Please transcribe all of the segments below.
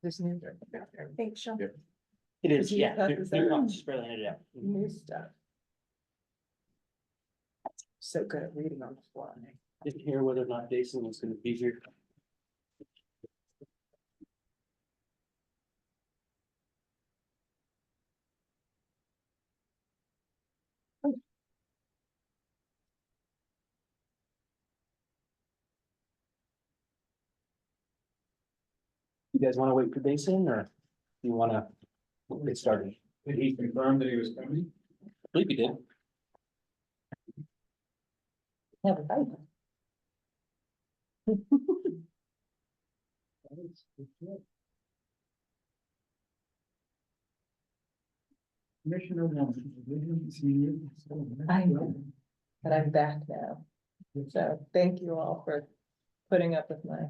This new. Thanks, Sean. It is, Did you yeah. have They're this they're out? not just barely handed out. New stuff. So good at reading on the fly. Didn't hear whether or not Jason was gonna be here. You guys wanna wait for Jason or you wanna get started? Did he confirm that he was coming? I believe he did. Have a bite. Commissioner Wilson, we didn't see you. I know, but I'm back now. So thank you all for putting up with my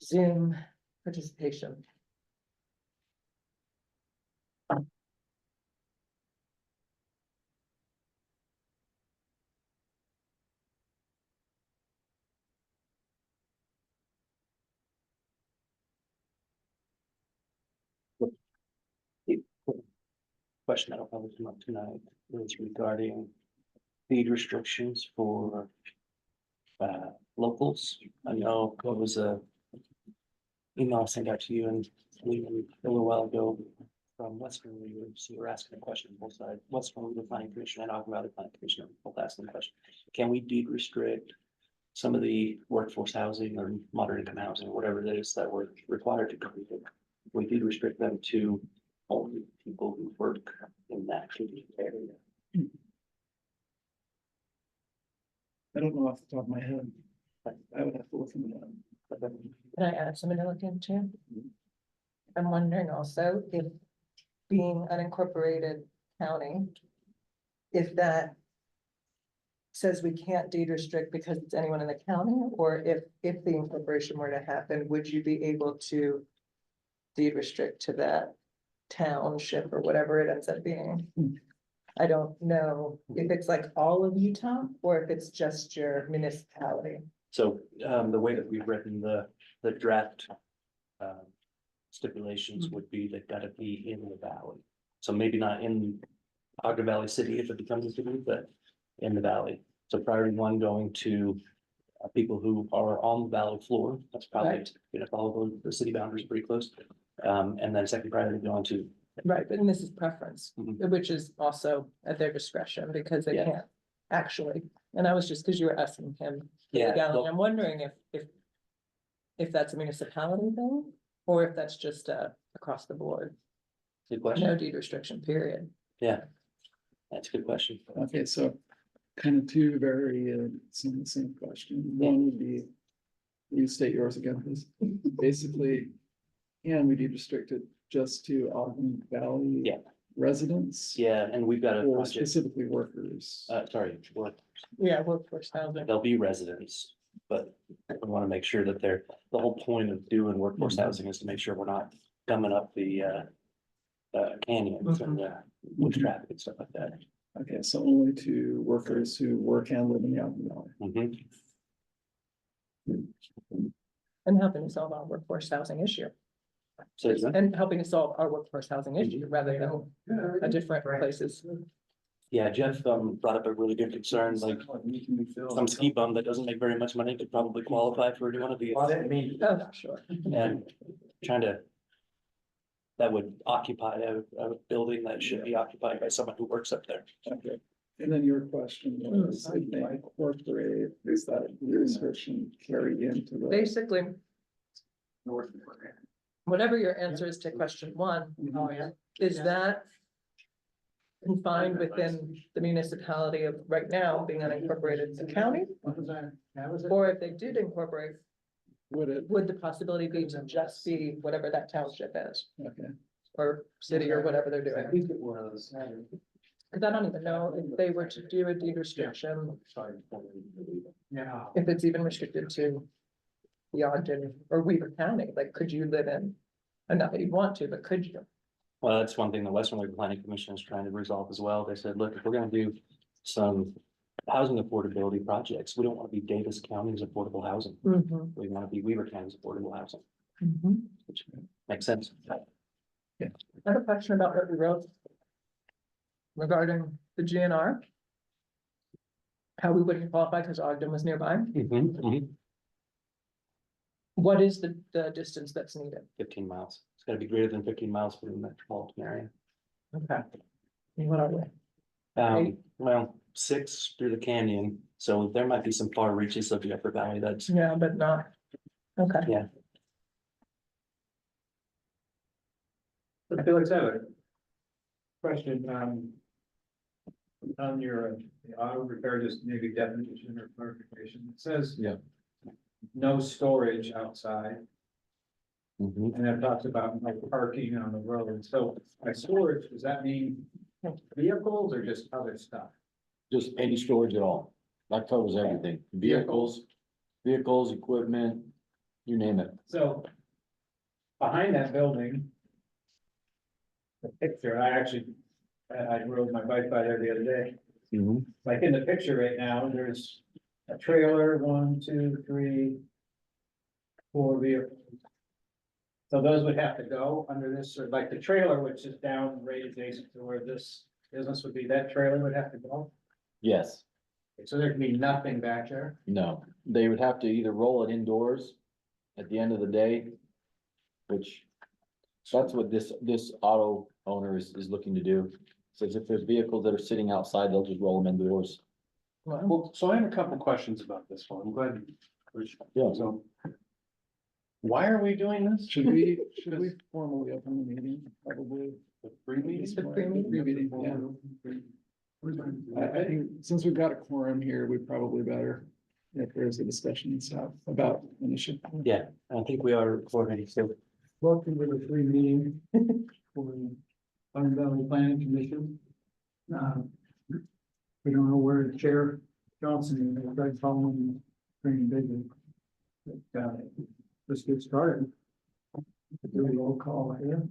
Zoom participation. Question that'll probably come up tonight is regarding deed restrictions for locals. I know there was a email I sent out to you and a little while ago from Western Readers. You were asking a question on both sides. Western Reader Planning Commission and Ogden Valley Planning Commission are both asking the question. Can we deed restrict some of the workforce housing or moderate income housing, whatever it is that we're required to complete? We deed restrict them to only people who work in that area. I don't know off the top of my head. I would have to look into that. Can I add something to look into? I'm wondering also if being unincorporated county, if that says we can't deed restrict because it's anyone in the county, or if the incorporation were to happen, would you be able to deed restrict to that township or whatever it ends up being? I don't know if it's like all of Utah or if it's just your municipality. So the way that we've written the draft stipulations would be they've got to be in the valley. So maybe not in Ogden Valley City if it becomes a city, but in the valley. So priority one going to people who are on the valley floor. That's probably, Right. you know, follow the city boundaries pretty close. And then second priority going to. Right, but this is preference, Mhm. which is also at their discretion because they Yeah. can't actually. And I was just, because you were asking him. Yeah, legally, well- I'm wondering if that's a municipality thing, or if that's just across the board, Good no question. deed restriction, period. Yeah. That's a good question. Okay, so kind of two very same question. One would be, you state yours again, please. Basically, can we deed restrict it just to Ogden Valley? Yeah. Residents? Yeah, and we've got a Or project, specifically workers? sorry, work. Yeah, workforce housing. They'll be residents, but we want to make sure that they're, the whole point of doing workforce housing is to make sure we're not gumming up the canyons and with traffic and stuff like that. Okay, so only to workers who work and live in the Ogden Valley. Mhm. And helping to solve our workforce housing issue, So is that- and helping to solve our workforce housing issue rather than a different places. yeah, Jeff brought up a really good concern, like some ski bum that doesn't make very much money could probably qualify for one of these. Oh, sure. And trying to, that would occupy a building that should be occupied by someone who works up there. Okay, and then your question was, if they incorporate, is that restriction carried into the? Basically, whatever your answer is to question one, is that confined within the municipality of right now being unincorporated the county? Or if they did incorporate, Would it, would the possibility be to just be whatever that township is, okay, or city, or whatever they're doing? Because I don't even know if they were to do a deed restriction, if it's even restricted to the Ogden or Weaver County, like, could you live in, and not that you'd want to, but could you? Well, that's one thing the Western Wake Planning Commission is trying to resolve as well. They said, look, if we're gonna do some housing affordability projects, we don't want to be Davis County's affordable housing. Mhm, We want to be Weaver County's affordable housing, mhm. which makes sense. I have a question about what we wrote regarding the GNR. How we wouldn't qualify because Ogden was nearby. What is the distance that's needed? 15 miles. It's gotta be greater than 15 miles from the metropolitan area. Okay. And what are we? Well, 6 through the canyon, so there might be some far reaches of the upper valley that's, Yeah, but not. Okay. yeah. Felix, I have a question, on your the auto repair, just maybe definition or clarification. It says. Yeah. No storage outside, Mhm. and it talks about no parking on the road. So by storage, does that mean vehicles or just other stuff? Just any storage at all. That covers everything. Vehicles, equipment, you name it. So behind that building, the picture, I rode my bike by there the other day. Like in the picture right now, there's a trailer, 1, 2, 3, 4 vehicles. So those would have to go under this, or like the trailer, which is down right adjacent to where this business would be, that trailer would have to go. Yes, So there can be nothing back there. no, they would have to either roll it indoors at the end of the day, which that's what this auto owner is looking to do. Says if there's vehicles that are sitting outside, they'll just roll them indoors. Well, Well, so I have a couple questions about this one. I'm glad. Yeah. So. Why are we doing this? Should we formally open the meeting? Probably. The free meeting? It's the pre-meeting. I think since we've got a quorum here, we probably better, if there's a discussion and stuff about an issue. Yeah, I think we are coordinating, so Welcome to the free meeting for the Fund Valley Planning Commission. We don't know where Chair Johnson is, Greg Coleman, pretty busy. But, let's get started. Do a roll call here.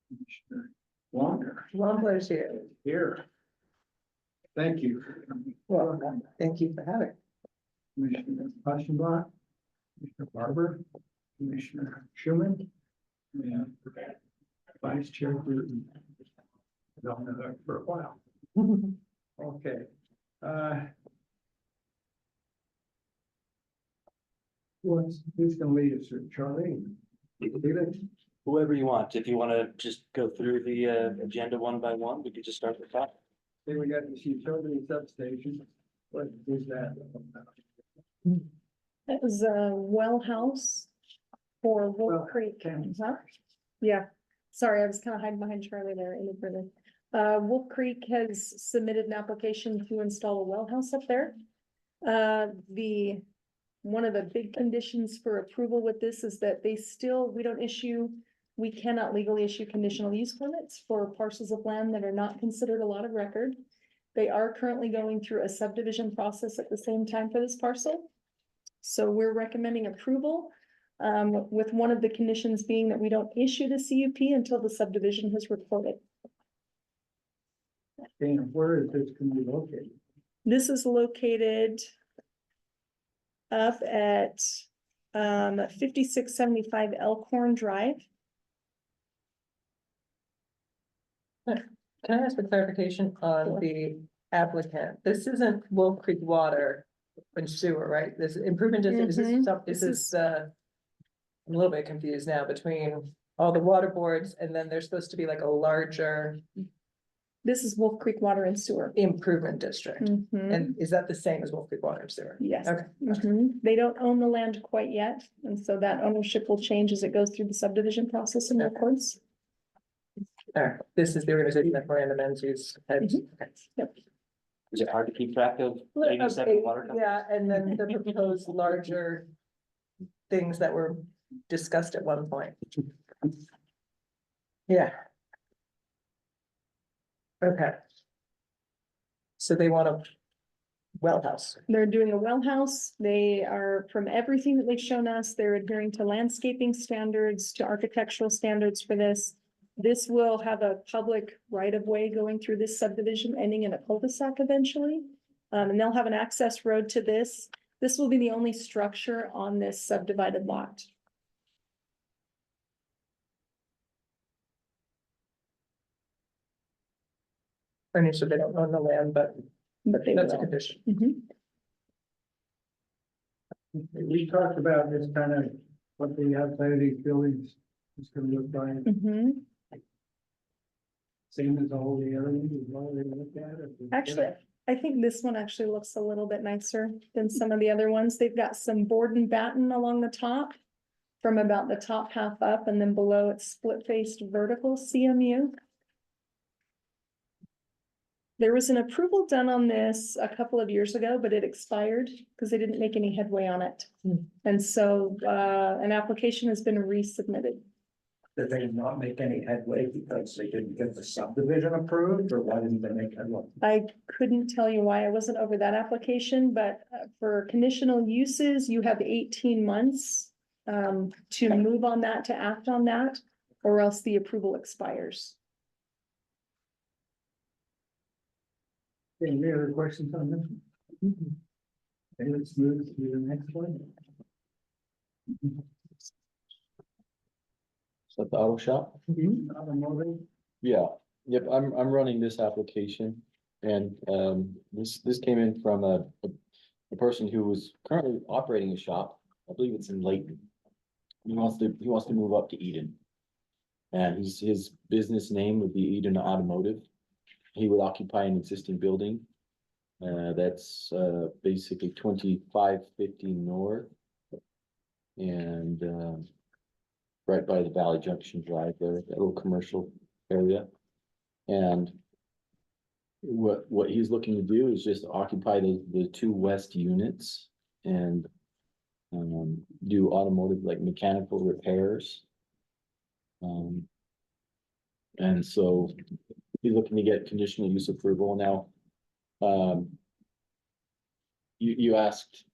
Commissioner Wander, Wampler's here. here. Thank you. Well, thank you for having. Commissioner Pashenbach, Commissioner Barber, Commissioner Schuman, and Vice Chair Bruton. Don't know that for a while. Okay. Who's gonna lead us, Charlie? Felix? whoever you want. If you want to just go through the agenda one by one, we could just start with that. Then we got this utility substation. What is that? That was a well house for Well, Wolf Creek. Tammy. Huh? Yeah, sorry, I was kind of hiding behind Charlie there in the further. Wolf Creek has submitted an application to install a well house up there. One of the big conditions for approval with this is that we cannot legally issue conditional use permits for parcels of land that are not considered a lot of record. They are currently going through a subdivision process at the same time for this parcel. So we're recommending approval, with one of the conditions being that we don't issue the CUP until the subdivision has recorded. And where is this gonna be located? This is located up at 5675 Elkhorn Drive. Can I ask for clarification on the applicant? This isn't Wolf Creek Water and Sewer, right? This improvement district, is Mhm. this This is, I'm a little bit confused now between all the water boards and then there's supposed to be like a larger This is Wolf Creek Water and Sewer. improvement district. Mhm. And is that the same as Wolf Creek Water and Sewer? Yes. Okay. Mhm. They don't own the land quite yet, and so that ownership will change as it goes through the subdivision process and records. All right, this is the organization that Miranda Menzies heads. Okay. Yep. Is it hard to keep track of Okay, 87 water companies? yeah, and then the proposed larger things that were discussed at one point. Yeah. Okay. So they want to well house. They're doing a well house. They are, from everything that they've shown us, they're adhering to landscaping standards, to architectural standards for this. This will have a public right of way going through this subdivision, ending in a cul-de-sac eventually. And they'll have an access road to this. This will be the only structure on this subdivided lot. And so they don't own the land, but But they that's a will. condition. Mhm. We talked about this kind of, what the outside of these buildings is gonna look like, Mhm. same as all the other ones, as well, they look at it. Actually, I think this one actually looks a little bit nicer than some of the other ones. They've got some board and batten along the top. From about the top half up, and then below it's split faced vertical CMU. There was an approval done on this a couple of years ago, but it expired because they didn't make any headway on it. Hmm. And so an application has been resubmitted. Did they not make any headway because they didn't get the subdivision approved, or why didn't they make headway? I couldn't tell you why I wasn't over that application, but for conditional uses, you have 18 months to move on that, to act on that, or else the approval expires. Any other questions on this? Okay, let's move to the next one. Is that the auto shop? Automotive. Yeah, yep, I'm running this application. And, this came in from a person who was currently operating a shop. I believe it's in Layton. He wants to move up to Eden. And his business name would be Eden Automotive. He would occupy an existing building. That's, basically 2550 north. And, right by the Valley Junction Drive there, that little commercial area. And what he's looking to do is just occupy the two west units and do automotive, like mechanical repairs. And so he's looking to get conditional use approval now. You asked,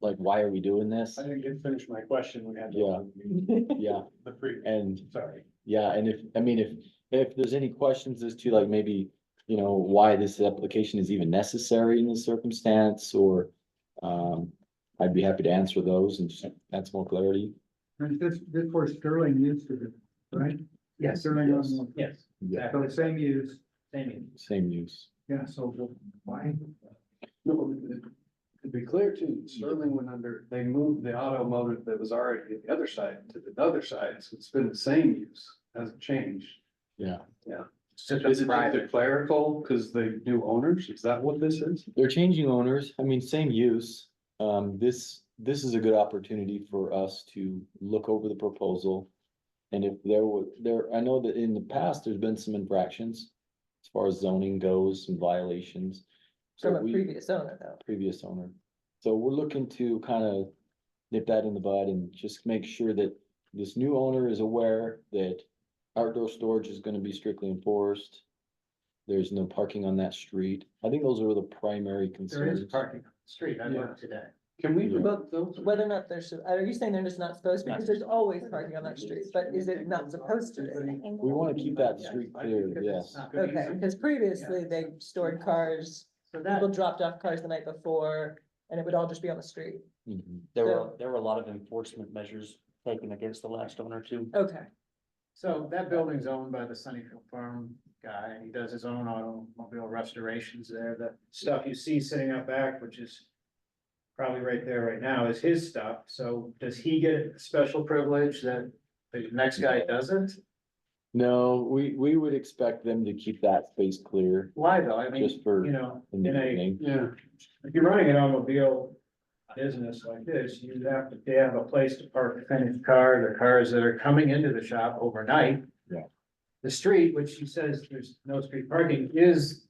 like, why are we doing this? I didn't get finished my question. We had. Yeah. Yeah, The pre, and sorry. yeah, and if there's any questions as to like maybe, you know, why this application is even necessary in this circumstance, or I'd be happy to answer those and just add some more clarity. And this where Sterling used to be, right? Yes. Sterling, Yes. yes, Yeah, so same use, same use. yeah, so why? No, to be clear too, Sterling went under, they moved the automotive that was already at the other side to the other side, so it's been the same use, hasn't changed. Yeah, Is it just the clerical, because they new owners, is that what this is? they're changing owners. I mean, same use. This is a good opportunity for us to look over the proposal. And if I know that in the past, there's been some infractions as far as zoning goes, some violations. So From a previous owner though. previous owner. So we're looking to kind of nip that in the bud and just make sure that this new owner is aware that outdoor storage is gonna be strictly enforced. There's no parking on that street. I think those are the primary concerns. on the street, I looked today. Can we Yeah. remove those? Whether or not there's, are you saying they're just not supposed to? Because there's always parking on that street, but is it not supposed to be? We wanna keep that street clear, yes. Okay, because previously they stored cars, people dropped off cars the night before, and it would all just be on the street. Mhm. There So- were a lot of enforcement measures taken against the last owner too. Okay, So that building's owned by the Sunnyfield Farm guy, he does his own automobile restorations there, the stuff you see sitting out back, which is probably right there right now, is his stuff, so does he get special privilege that the next guy doesn't? No, we would expect them to keep that space clear Why though, I mean, just for you know, in the in a, beginning. Yeah, if you're running an automobile business like this, you have to have a place to park the finished car, the cars that are coming into the shop overnight. Yeah. The street, which he says there's no street parking, is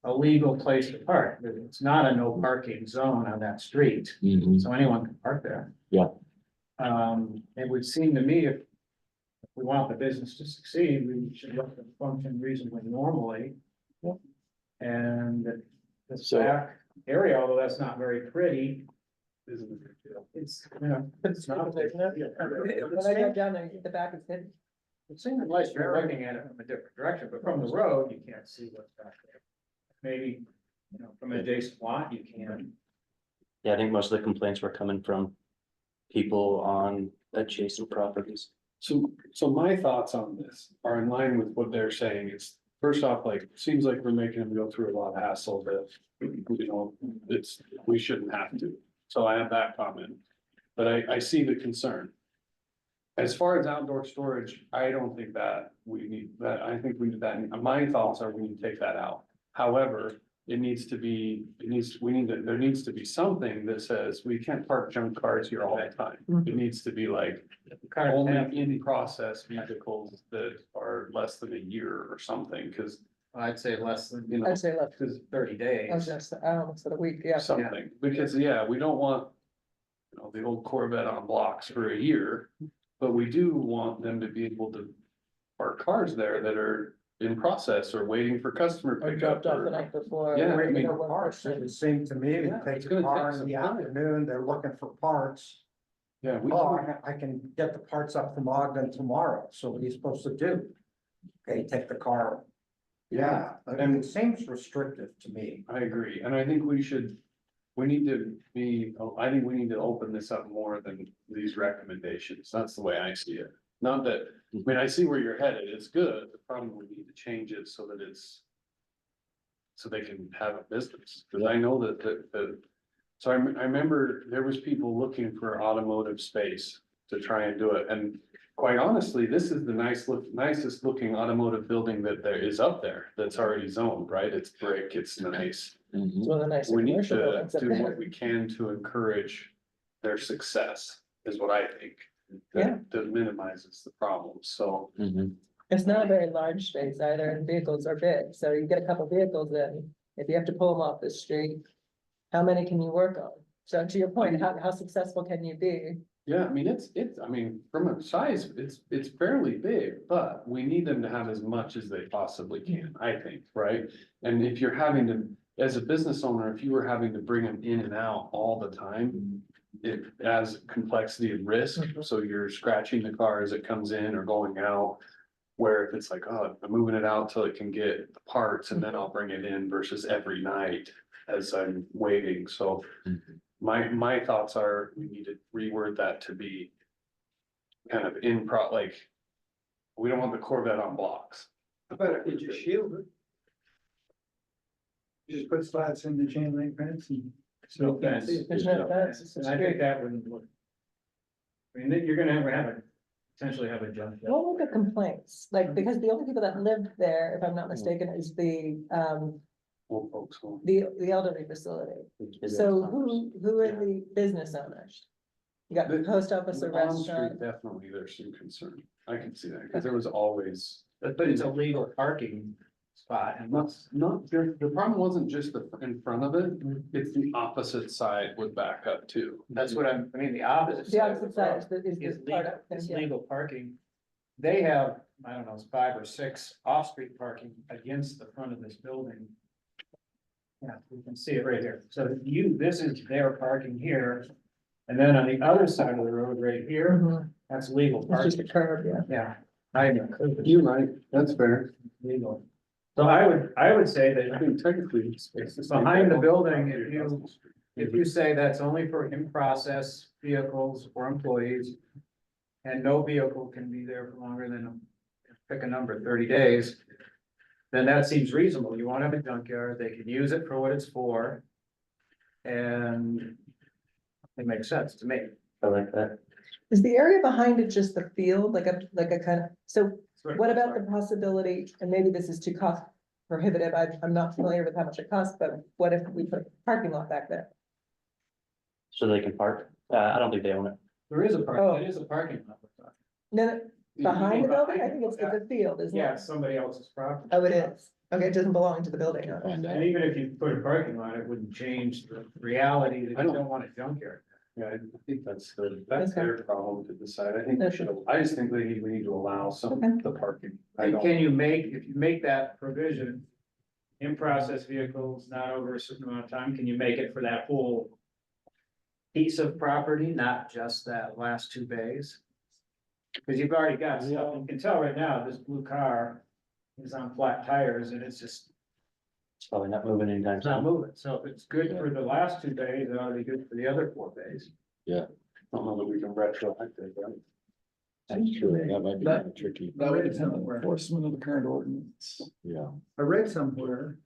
a legal place to park. It's not a no parking zone on that street, Mhm. so anyone can park there. Yeah. It would seem to me if we want the business to succeed, we should let them function reasonably normally. Yep. And the So- back area, although that's not very pretty, Isn't a big deal. it's, you know, it's not a big deal. When I go down there, the back is hidden. It seems like you're looking at it from a different direction, but from the road, you can't see what's back there. Maybe, you know, from an adjacent lot, you can. Yeah, I think most of the complaints were coming from people on adjacent properties. So my thoughts on this are in line with what they're saying. It's, first off, like, seems like we're making them go through a lot of hassle that, you know, we shouldn't have to. So I have that comment, but I see the concern. As far as outdoor storage, I don't think that we need that. I think my thoughts are we need to take that out. However, there needs to be something that says we can't park junk cars here all the time. It needs to be like only in process vehicles that are less than a year or something, cause I'd say less than, you know, I'd say left, 30 days. I was just, almost at a week, yeah. something, because, yeah, we don't want, you know, the old Corvette on blocks for a year, but we do want them to be able to park cars there that are in process or waiting for customer Or pickup. dropped off the or- night before. Yeah, I waiting mean, for one Parts, person. it seemed to me, Yeah, they it's take the gonna car take in the some time. afternoon, they're looking for parts. Yeah, Oh, I can get the parts up from Ogden tomorrow, so what are you supposed to do? Okay, take the car. Yeah, and it seems restrictive to me. I agree, and I think I think we need to open this up more than these recommendations, that's the way I see it. Not that, I mean, I see where you're headed, it's good, the problem, we need to change it so that it's. So they can have a business, cause I know that. So I remember there was people looking for automotive space to try and do it, and quite honestly, this is the nicest looking automotive building that there is up there, that's already zoned, right? It's brick, it's nice. It's one of the nicer We need commercial to buildings up do there. what we can to encourage their success, is what I think. Yeah. That minimizes the problem, so. It's not a very large space either, and vehicles are big, so you get a couple vehicles in, if you have to pull them off the street, how many can you work on? So to your point, how successful can you be? Yeah, I mean, I mean, from a size, it's fairly big, but we need them to have as much as they possibly can, I think, right? And if you're having to, as a business owner, if you were having to bring them in and out all the time, it adds complexity and risk, so you're scratching the car as it comes in or going out. Where if it's like, oh, I'm moving it out till it can get the parts and then I'll bring it in versus every night as I'm waiting, so. My thoughts are, we need to reword that to be. Kind of like. We don't want the Corvette on blocks. But if you just shield it. You just put slats in the chain link fence and. No fence. There's no fence, it's a And I street. think that wouldn't look. I mean, then you're gonna potentially have a junk. What were the complaints? Like, because the only people that lived there, if I'm not mistaken, is the Old folks home. the elderly facility. So who are the business owners? You got the post office, a On the street, restaurant. definitely, there's some concern. I can see that, because there was always. But it's a legal parking spot and The problem wasn't just in front of it, it's the opposite side would back up too. that's what I mean, the opposite. The side of opposite the side road is Is the part legal, of, is yeah. legal parking. They have, I don't know, it's 5 or 6 off-street parking against the front of this building. Yeah, you can see it right here. So this is their parking here. And then on the other side of the road right here, Mhm. that's legal It's just a parking. curb, yeah. Yeah. I know. You're right, that's fair. Legal. So I would say I that think technically it's the same behind the thing. building, if you say that's only for in-process vehicles or employees. And no vehicle can be there for longer than, pick a number, 30 days. Then that seems reasonable. You won't have a junkyard, they can use it for what it's for. And it makes sense to me. I like that. Is the area behind it just the field, like a kind of, so what about the possibility, and maybe this is too cost prohibitive, I'm not familiar with how much it costs, but what if we put a parking lot back there? So they can park. I don't think they own it. There is a Oh. it is a parking lot. No, behind the building, I think it's a field, isn't Yeah, it? it's somebody else's property. Oh, it is, okay, it doesn't belong to the building. And even if you put a parking lot, it wouldn't change the reality that I you don't- don't want a junkyard. Yeah, I think that's their problem to decide. I think No, we should, I just think we need to allow some Okay. of the parking. I And don't. if you make that provision in-process vehicles not over a certain amount of time, can you make it for that whole piece of property, not just that last two bays? Cause you've already got stuff, you can tell right now, this blue car is on flat tires and it's just, It's probably not moving anytime it's not soon. moving. So if it's good for the last two bays, it ought to be good for the other four bays. I don't know that we can retroactive, right? That's true, that might be kind of tricky, That would depend on enforcement of the current ordinance. yeah. I read somewhere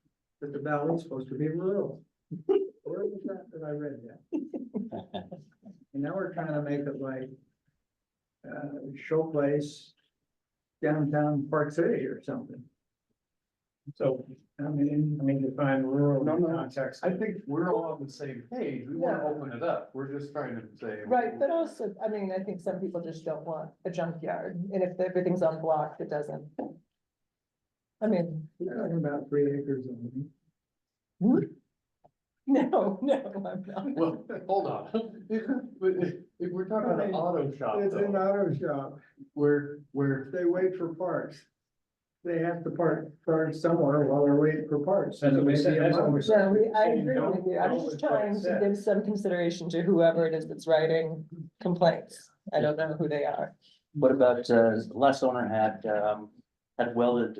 that the valley is supposed to be rural. Where was that I read that? And now we're trying to make it like showplace downtown Park City or something. So, I mean, define rural No, no. context. I think we're all on the same page. We wanna open it up. We're just trying to say. Right, but also, I mean, I think some people just don't want a junkyard, and if everything's on blocks, it doesn't. I mean, you're talking about 3 acres only. no, I'm not. Well, hold on. But if we're talking about an auto shop, It's an though, auto shop. where, They wait for parts. They have to park somewhere while they're waiting for parts. That's what we Maybe said, a that's what month. we said. No, I Saying agree no, with you, I no was just is what it trying to said. give some consideration to whoever it is that's writing complaints, I don't know who they are. What about, last owner had welded,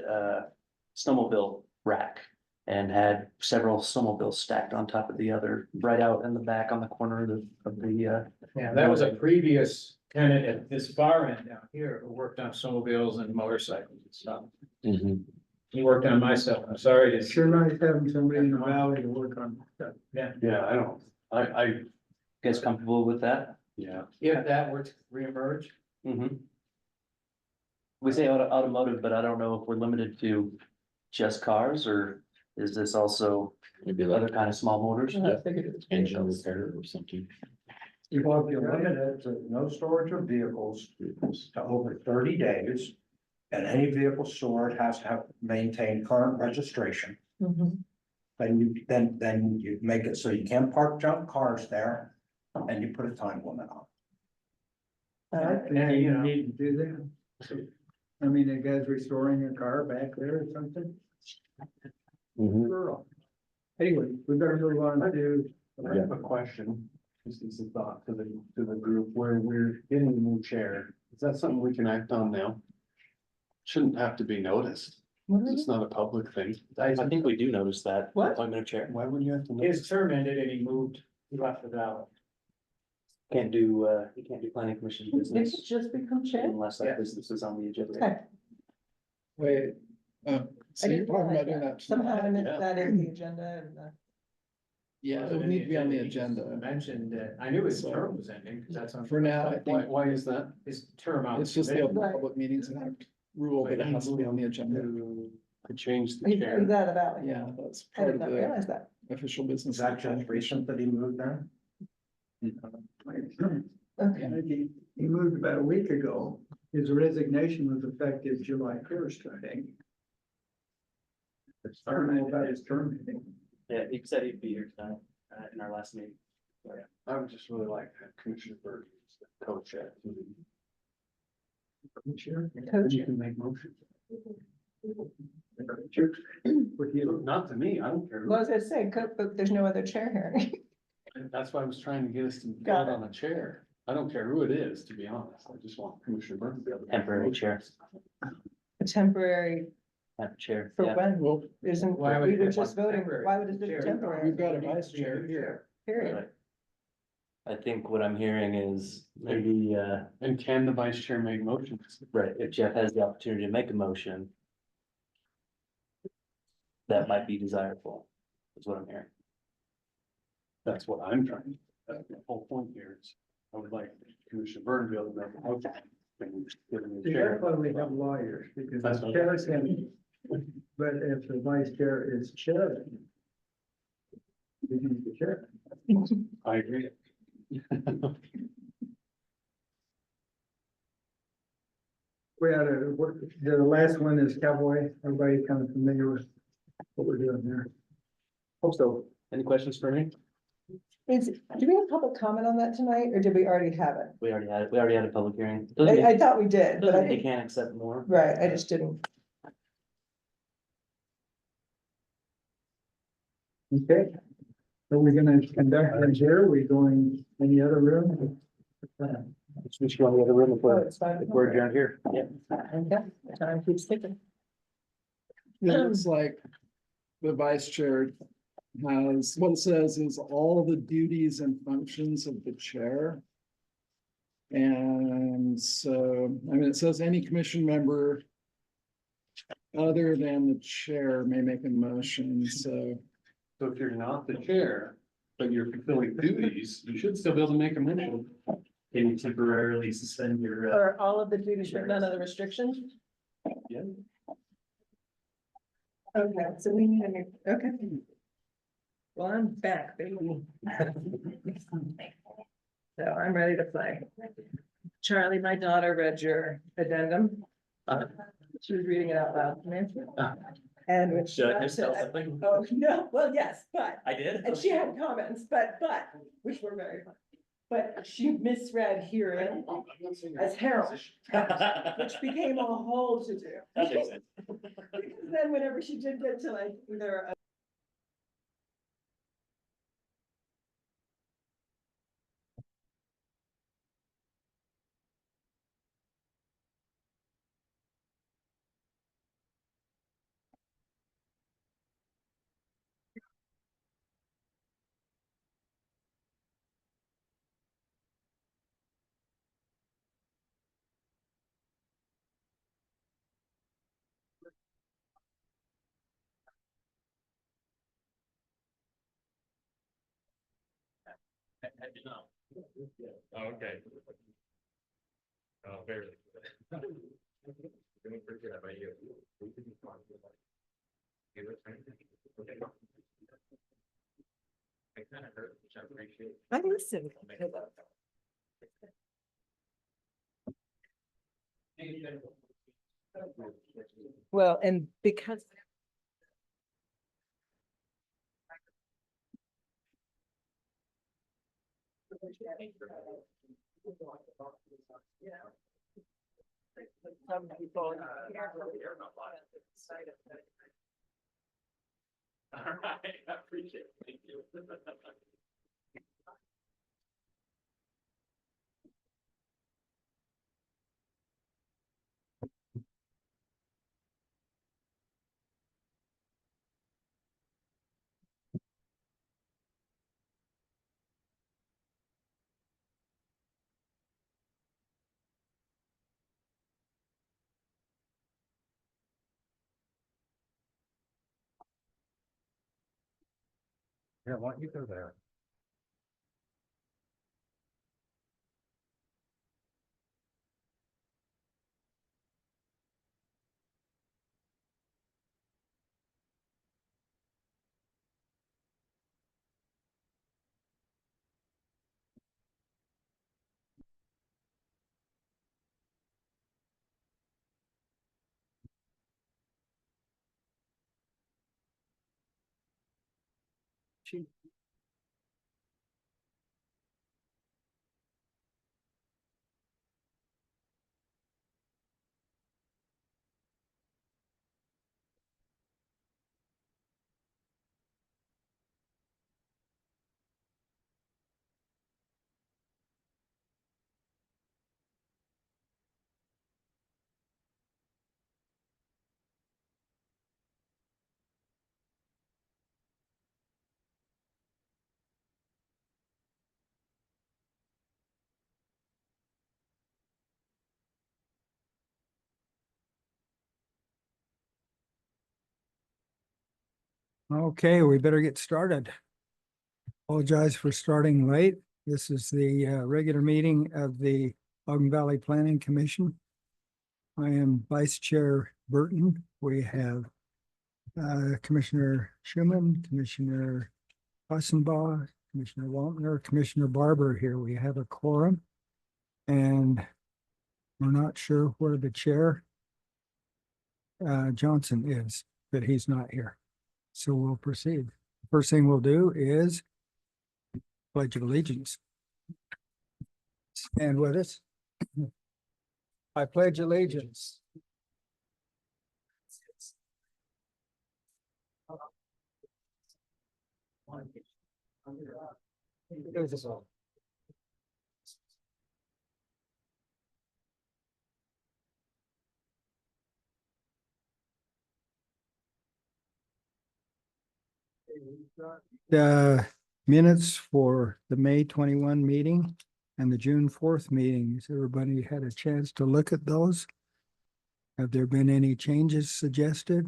snowmobile rack and had several snowmobiles stacked on top of the other, right out in the back on the corner of the, Yeah, that was a previous tenant at this far end down here who worked on snowmobiles and motorcycles and stuff. Mhm. He worked on my stuff. I'm sorry to. Sure nice having somebody in the valley to work on stuff. yeah, I, guys comfortable with that? yeah. If that were to reemerge, Mm-hmm. We say automotive, but I don't know if we're limited to just cars, or is this also Maybe other like kind of small motors? I figured it was engine vehicles. repair or something. Well, if you limit it to no storage of vehicles to over 30 days. And any vehicle stored has to have maintained current registration. Mhm. Then you make it so you can't park junk cars there. And you put a time limit on. Yeah, you know. Need to do that. I mean, the guy's restoring a car back there or something. Mhm. Rural. Anyway, we better move on to. I have a question, just as a thought to the group, where we're getting a new chair. Is that something we can act on now? Shouldn't have to be noticed. It's not a public thing. I think we do notice that. What? Appointment of chair. Why would you have to? His term ended and he moved, he left the valley. Can't do, you can't do planning commission Did business it just become chair? unless Yeah. that business is on the agenda. Okay, Wait, so I you're didn't talking realize about doing that, that? somehow I tonight? missed that in the agenda and Yeah, it would need to be on the agenda. Mentioned that, I knew his term was ending, because that's on. For now, I think Why is that? His term out. it's just the Open Right. Public Meetings Act rule, but it has to be on the agenda. To change the he's chair. out of the valley. Yeah, that's I part did of not the realize that. official business. Is that just recent that he moved there? Okay, He moved about a week ago. His resignation was effective July 1st, I think. I don't know about his term. Yeah, he said he'd be here tonight, in our last meeting. I would just really like to have Commissioner Bird as the co-chair. Sure. Then you can make motions. With you. Not to me, I don't care. well, as I say, but there's no other chair here. That's why I was trying to get us to Got vote on a chair. I don't care who it is, to be honest. I just want Commissioner Bird to be able to. make Temporary motions. chair. A temporary Have a chair. for Yeah. when, Well, isn't, Why would we were it just be voting, temporary? why would it be Chair. temporary, we've got a vice chair here. period? Right. I think what I'm hearing is maybe, And can the vice chair make motions? right, if Jeff has the opportunity to make a motion, that might be desirable, is what I'm hearing. That's what I'm trying. That's the whole point here is, I would like Commissioner Bird to be able to make a motion. And give him the See, chair. that's why we have lawyers, because That's the what- chair can, but if the vice chair is chair. We need the chair. I agree. We had the last one is Cowboy, everybody kind of familiar with what we're doing there. Hope so. Any questions for me? Do we have public comment on that tonight, or did we already have it? We already had a public hearing. Doesn't mean, I thought we did, but doesn't I mean they think, can't accept more. right, I just didn't. Okay. Are we gonna conduct in here? Are we going any other room? We should go in the other room if Oh, we're, it's fine. if we're adjourned here. Yeah. Okay, time keeps ticking. It looks like the vice chair has, what it says is all the duties and functions of the chair. And so, I mean, it says any commission member other than the chair may make a motion, so. So if you're not the chair, but you're fulfilling duties, you should still be able to make a motion. Can you temporarily suspend your? Are all of the duties, but none of the restrictions? Yeah. Okay, so we need a new, okay. Well, I'm back, baby. So I'm ready to play. Charlie, my daughter read your addendum. She was reading it out loud to me. And when she Should I got misspell to- something? Oh, no, well, yes, but, I did? and she had comments, but, which were very fun. But she misread herein as Harold, which became a whole to do. That makes sense. Because then whenever she did get to like either I did not. Oh, okay. Oh, barely. Didn't forget about you. I kind of heard, which I appreciate. I listened. Well, and because. Some people. All right, I appreciate it. Thank you. Yeah, why don't you go there? Okay, we better get started. Apologize for starting late. This is the regular meeting of the Ogden Valley Planning Commission. I am Vice Chair Burton. We have Commissioner Schuman, Commissioner Hassenbaugh, Commissioner Waltner, Commissioner Barber here. We have a quorum. And we're not sure where the chair Johnson is, but he's not here. So we'll proceed. First thing we'll do is Pledge of Allegiance. Stand with us. I pledge allegiance The minutes for the May 21 meeting and the June 4th meeting. Has everybody had a chance to look at those? Have there been any changes suggested?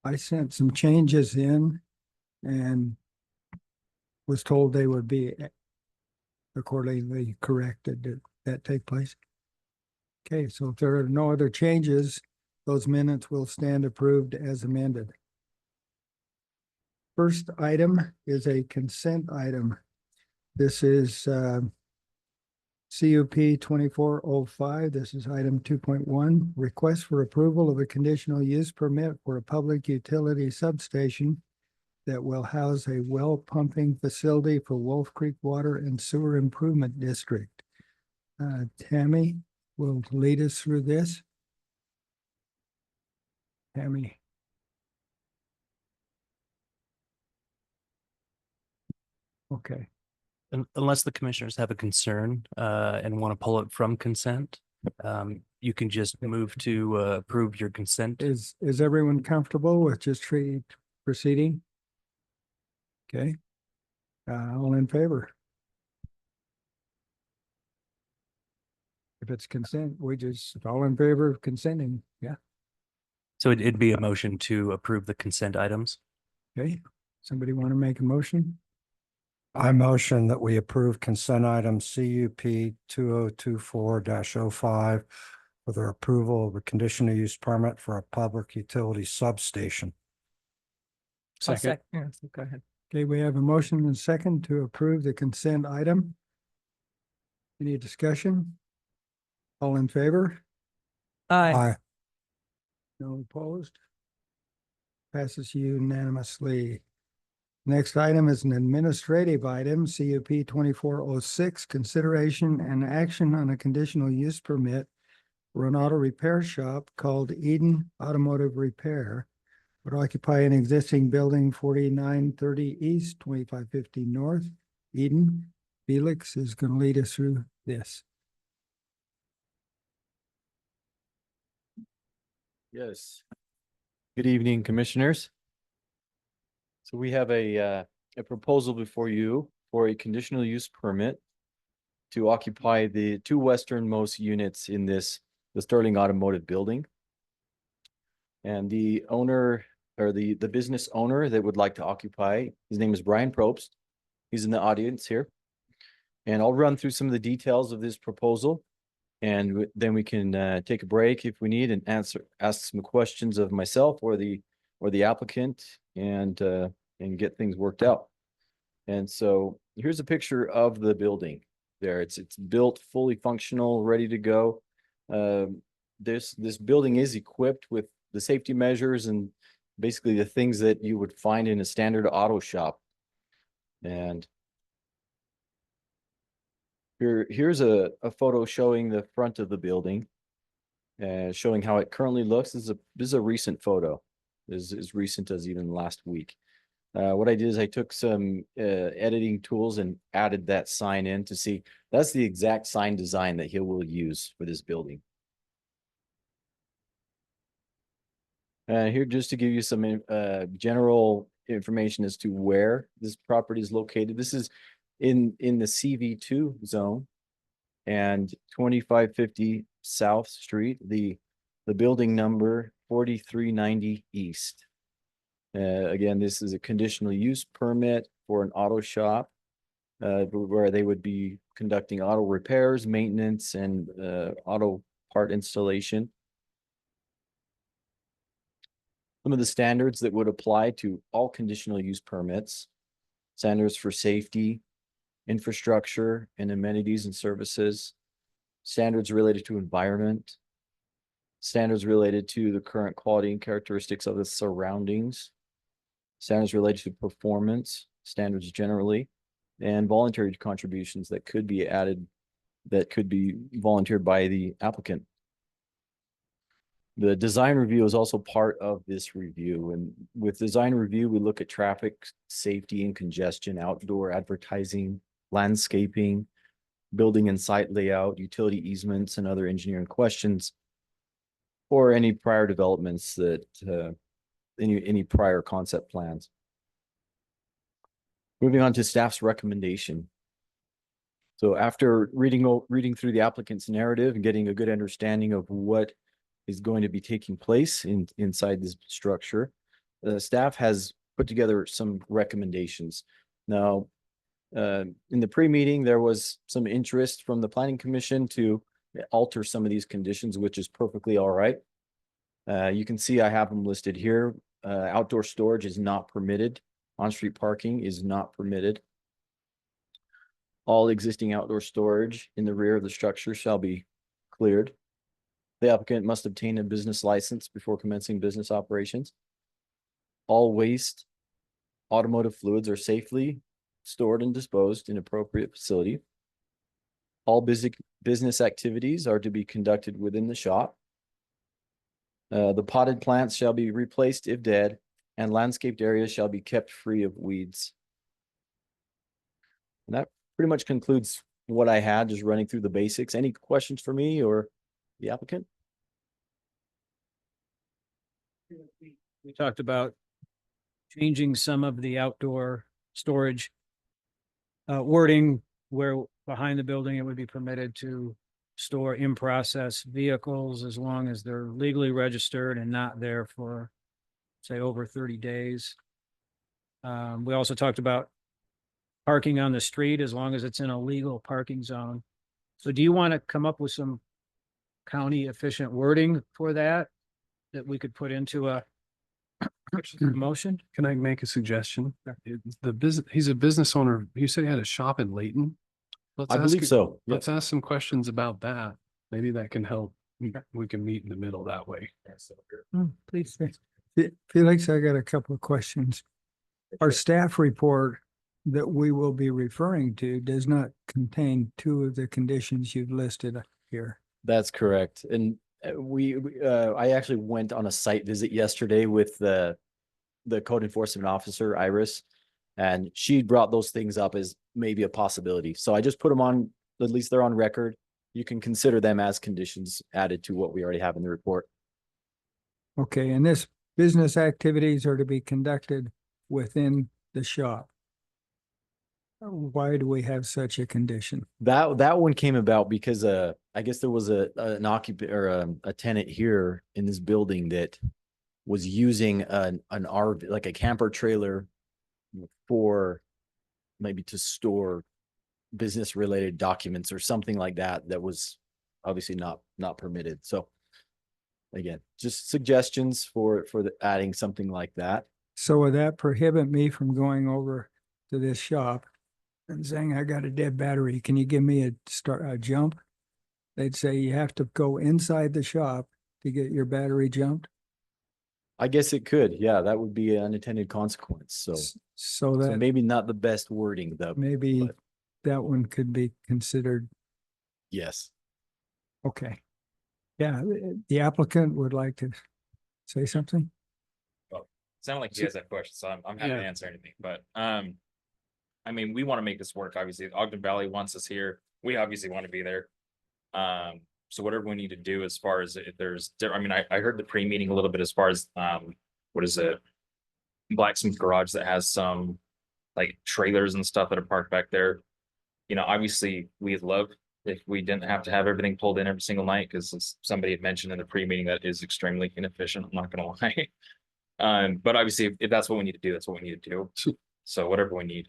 I sent some changes in and was told they would be accordingly corrected. Did that take place? Okay, so if there are no other changes, those minutes will stand approved as amended. First item is a consent item. This is CUP 2405. This is item 2.1, request for approval of a conditional use permit for a public utility substation that will house a well pumping facility for Wolf Creek Water and Sewer Improvement District. Tammy will lead us through this. Tammy. Okay. Unless the commissioners have a concern and want to pull it from consent, you can just move to approve your consent. Is everyone comfortable with just proceeding? Okay. All in favor? If it's consent, we just all in favor of consenting. Yeah. So it'd be a motion to approve the consent items. Okay. Somebody want to make a motion? I motion that we approve consent item CUP 2024-05 for the approval of a conditional use permit for a public utility substation. Second. Yes, go ahead. Okay, we have a motion and a second to approve the consent item. Any discussion? All in favor? Aye. No opposed? Passes unanimously. Next item is an administrative item, CUP 2406, consideration and action on a conditional use permit for an auto repair shop called Eden Automotive Repair. Would occupy an existing building 4930 East, 2550 North. Eden, Felix is going to lead us through this. Yes. Good evening, commissioners. So we have a proposal before you for a conditional use permit to occupy the two westernmost units in the Sterling Automotive building. And the owner or the business owner that would like to occupy, his name is Brian Probst. He's in the audience here. And I'll run through some of the details of this proposal. And then we can take a break if we need and ask some questions of myself or the applicant and get things worked out. And so here's a picture of the building there. It's built fully functional, ready to go. This building is equipped with the safety measures and basically the things that you would find in a standard auto shop. And here's a photo showing the front of the building, showing how it currently looks. This is a recent photo. This is as recent as even last week. What I did is I took some editing tools and added that sign in to see that's the exact sign design that he will use for this building. Here just to give you some general information as to where this property is located. This is in the CV2 zone and 2550 South Street, the building number 4390 East. Again, this is a conditional use permit for an auto shop where they would be conducting auto repairs, maintenance, and auto part installation. Some of the standards that would apply to all conditional use permits: standards for safety, infrastructure, and amenities and services, standards related to environment, standards related to the current quality and characteristics of the surroundings, standards related to performance, standards generally, and voluntary contributions that could be added, that could be volunteered by the applicant. The design review is also part of this review, and with design review, we look at traffic, safety and congestion, outdoor advertising, landscaping, building and site layout, utility easements, and other engineering questions, or any prior developments that, any prior concept plans. Moving on to staff's recommendation. So after reading through the applicant's narrative and getting a good understanding of what is going to be taking place inside this structure, the staff has put together some recommendations. Now, in the pre-meeting, there was some interest from the planning commission to alter some of these conditions, which is perfectly all right. You can see I have them listed here. Outdoor storage is not permitted. On-street parking is not permitted. All existing outdoor storage in the rear of the structure shall be cleared. The applicant must obtain a business license before commencing business operations. All waste, automotive fluids are safely stored and disposed in appropriate facility. All business activities are to be conducted within the shop. The potted plants shall be replaced if dead, and landscaped areas shall be kept free of weeds. And that pretty much concludes what I had, just running through the basics. Any questions for me or the applicant? We talked about changing some of the outdoor storage wording where behind the building it would be permitted to store in-process vehicles as long as they're legally registered and not there for, say, over 30 days. We also talked about parking on the street as long as it's in a legal parking zone. So do you want to come up with some county efficient wording for that we could put into a motion? Can I make a suggestion? He's a business owner. You said he had a shop in Layton. I believe so. Let's ask some questions about that. Maybe that can help. We can meet in the middle that way. Please. Felix, I got a couple of questions. Our staff report that we will be referring to does not contain two of the conditions you've listed here. That's correct. And I actually went on a site visit yesterday with the code enforcement officer, Iris, and she brought those things up as maybe a possibility. So I just put them on, at least they're on record. You can consider them as conditions added to what we already have in the report. Okay, and this business activities are to be conducted within the shop. Why do we have such a condition? That one came about because I guess there was an occupant or a tenant here in this building that was using an RV, like a camper trailer, for maybe to store business related documents or something like that. That was obviously not permitted. So again, just suggestions for adding something like that. So would that prohibit me from going over to this shop and saying, I got a dead battery, can you give me a jump? They'd say you have to go inside the shop to get your battery jumped. I guess it could. Yeah, that would be an unintended consequence. So So that maybe not the best wording though. maybe but that one could be considered. yes. Okay. Yeah, the applicant would like to say something. Sound like you guys have questions, so I'm happy to answer anything, but, I mean, we want to make this work, obviously, Ogden Valley wants us here, we obviously want to be there. So whatever we need to do as far as if there's, I mean, I heard the pre-meeting a little bit as far as, what is it? Blacksmith garage that has some like trailers and stuff that are parked back there. You know, obviously we'd love if we didn't have to have everything pulled in every single night, because somebody had mentioned in the pre-meeting that is extremely inefficient, I'm not gonna lie. But obviously if that's what we need to do, that's what we need to do. So whatever we need.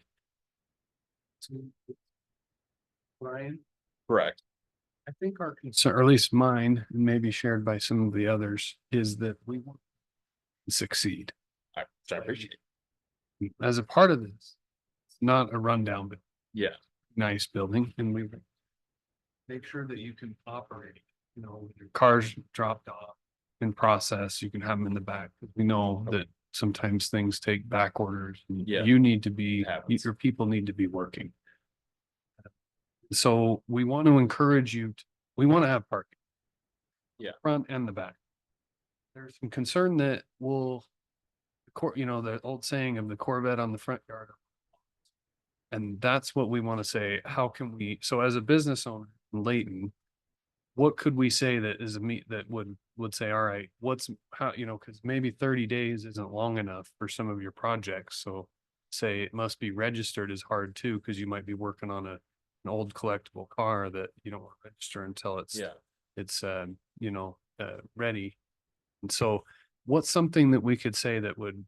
Brian? Correct. I think our concern, or at least mine, and maybe shared by some of the others, is that we want to succeed. I appreciate it. As a part of this, it's not a rundown, but Yeah. nice building, and we make sure that you can operate, you know, with your cars dropped off in process, you can have them in the back. We know that sometimes things take back orders. Yeah. You need to be, It happens. your people need to be working. So we want to encourage you, we want to have parking. Yeah. Front and the back. there's some concern that will, the old saying of the Corvette on the front yard. And that's what we want to say. How can we, so as a business owner in Layton, what could we say that is a meet that would say, all right, what's how, because maybe 30 days isn't long enough for some of your projects. So say it must be registered is hard too, because you might be working on an old collectible car that you don't want to register until it's ready. And so what's something that we could say that would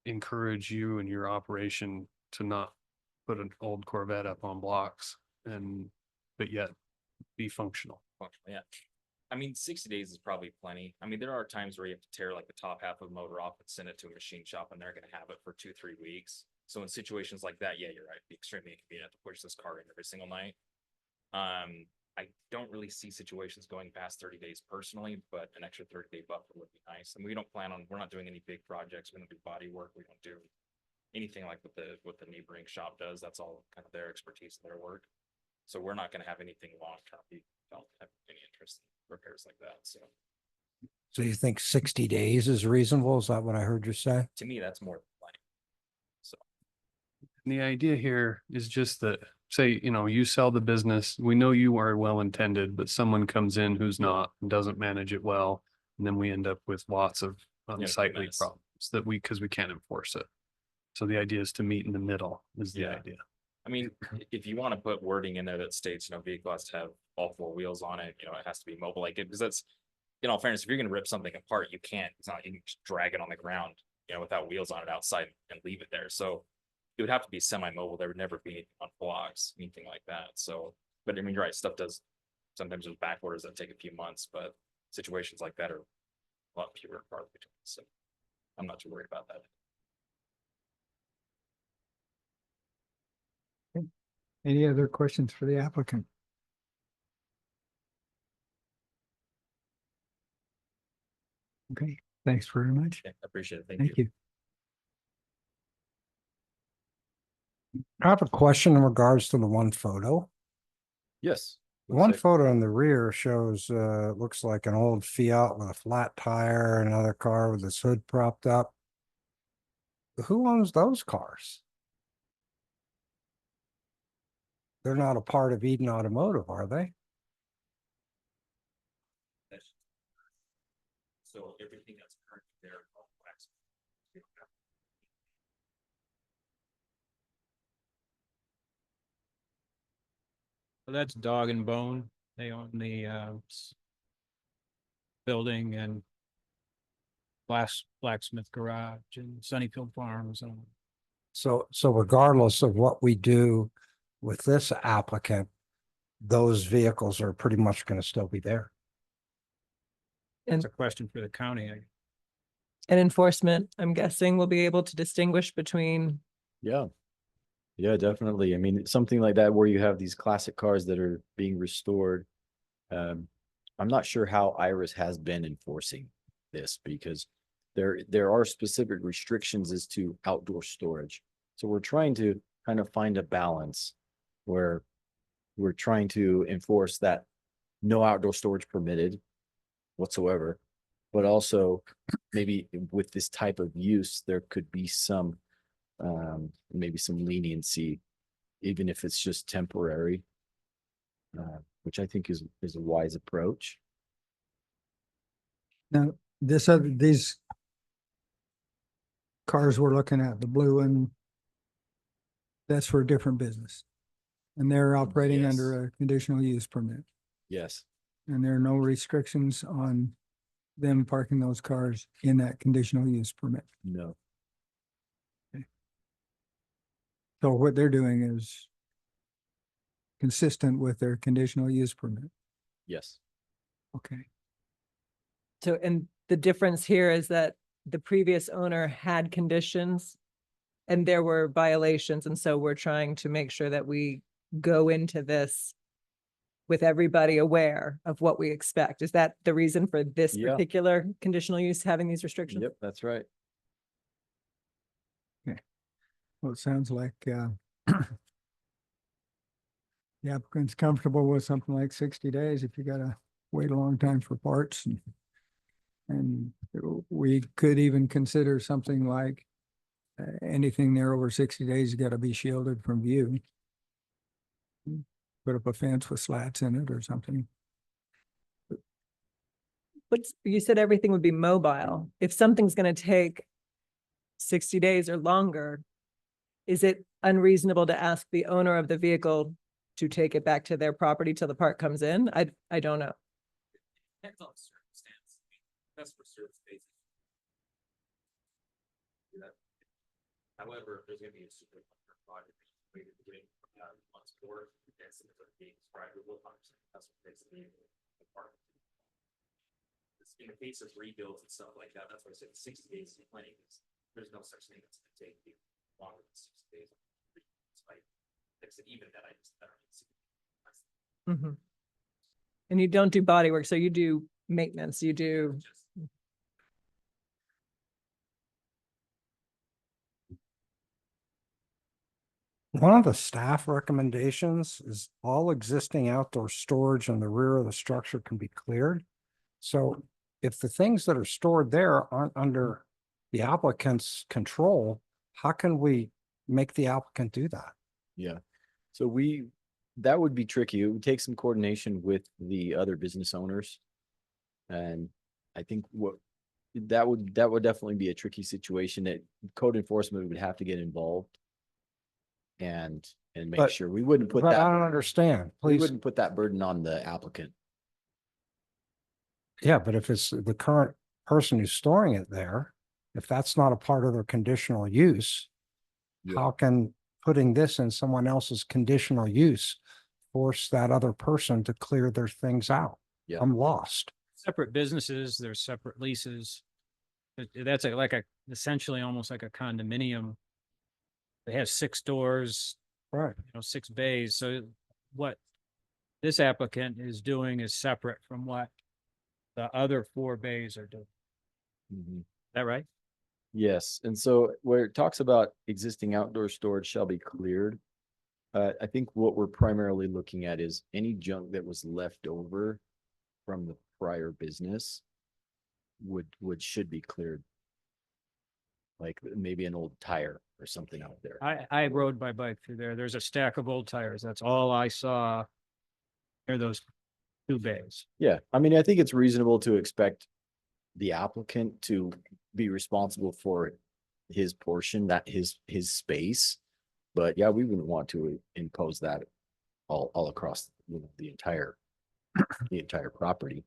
encourage you and your operation to not put an old Corvette up on blocks but yet be functional? Yeah. I mean, 60 days is probably plenty. I mean, there are times where you have to tear like the top half of the motor off and send it to a machine shop and they're going to have it for 2-3 weeks. So in situations like that, yeah, you're right. It'd be extremely inconvenient to push this car in every single night. I don't really see situations going past 30 days personally, but an extra 30-day buffer would be nice. And we're not doing any big projects. We don't do body work. We don't do anything like what the neighboring shop does. That's all kind of their expertise and their work. So we're not going to have anything long-term. We don't have any interest in repairs like that. So you think 60 days is reasonable? Is that what I heard you say? to me, that's more than plenty. So And the idea here is just that, say, you sell the business, we know you are well intended, but someone comes in who's not and doesn't manage it well. And then we end up with lots of unsightly mess. problems because we can't enforce it. So the idea is to meet in the middle is the idea. I mean, if you want to put wording in there that states, vehicle has to have all 4 wheels on it, it has to be mobile like it, because that's, in all fairness, if you're going to rip something apart, you can't, it's not, you can just drag it on the ground, without wheels on it outside and leave it there. So it would have to be semi-mobile. There would never be anything on blocks, anything like that. So, but I mean, you're right, sometimes there's back orders that take a few months, but situations like that are a lot fewer and far between. So I'm not too worried about that. Any other questions for the applicant? Okay, thanks very much. Okay, I appreciate it. Thank you. I have a question in regards to the one photo. Yes. One photo in the rear shows, looks like an old Fiat with a flat tire, another car with its hood propped up. Who owns those cars? They're not a part of Eden Automotive, are they? So everything that's currently there. So that's Dog and Bone. They own the building and blacksmith garage and Sunnyfield Farms. And So regardless of what we do with this applicant, those vehicles are pretty much going to still be there. it's a question for the county. And enforcement, I'm guessing, will be able to distinguish between. Yeah. Yeah, definitely. I mean, something like that where you have these classic cars that are being restored. I'm not sure how Iris has been enforcing this because there are specific restrictions as to outdoor storage. So we're trying to kind of find a balance where we're trying to enforce that no outdoor storage permitted whatsoever, but also maybe with this type of use, there could be some maybe some leniency, even if it's just temporary, which I think is a wise approach. Now, these cars we're looking at, the blue one, that's for a different business. And they're operating Yes. under a conditional use permit. Yes. And there are no restrictions on them parking those cars in that conditional use permit. No. So what they're doing is consistent with their conditional use permit. Yes. Okay. So, and the difference here is that the previous owner had conditions and there were violations. And so we're trying to make sure that we go into this with everybody aware of what we expect. Is that the reason for this Yeah. particular conditional use having these restrictions? Yep, that's right. Well, it sounds like the applicant's comfortable with something like 60 days if you gotta wait a long time for parts. And And we could even consider something like anything there over 60 days got to be shielded from view. Put up a fence with slats in it or something. But you said everything would be mobile. If something's gonna take 60 days or longer, is it unreasonable to ask the owner of the vehicle to take it back to their property till the part comes in? I don't know. Depends on the circumstance. That's for certain spaces. Do that. However, if there's gonna be a super project, we could wait months for, that's being described, we'll understand. That's what makes the apartment. In the case of rebuilds and stuff like that, that's why I said 60 days is plenty. There's no such thing that's gonna take you longer than 60 days. Like, even that I don't see. Mhm. And you don't do body work, so you do maintenance, you do. One of the staff recommendations is all existing outdoor storage in the rear of the structure can be cleared. So if the things that are stored there aren't under the applicant's control, how can we make the applicant do that? Yeah, so that would be tricky. It would take some coordination with the other business owners. And I think that would definitely be a tricky situation that code enforcement would have to get involved. And make But- sure we wouldn't put But I that, don't understand, we please. wouldn't put that burden on the applicant. Yeah, but if it's the current person who's storing it there, if that's not a part of their conditional use, Yeah. how can putting this in someone else's conditional use force that other person to clear their things out? Yeah. I'm lost. Separate businesses, there's separate leases. That's essentially almost like a condominium. They have 6 doors, Right. 6 bays. So what this applicant is doing is separate from what the other 4 bays are doing. Mhm. Is that right? Yes, and so where it talks about existing outdoor storage shall be cleared. I think what we're primarily looking at is any junk that was left over from the prior business should be cleared. Like maybe an old tire or something out there. I rode my bike through there. There's a stack of old tires. That's all I saw. Near those 2 bays. Yeah, I mean, I think it's reasonable to expect the applicant to be responsible for his portion, that his space. But yeah, we wouldn't want to impose that all across the entire property.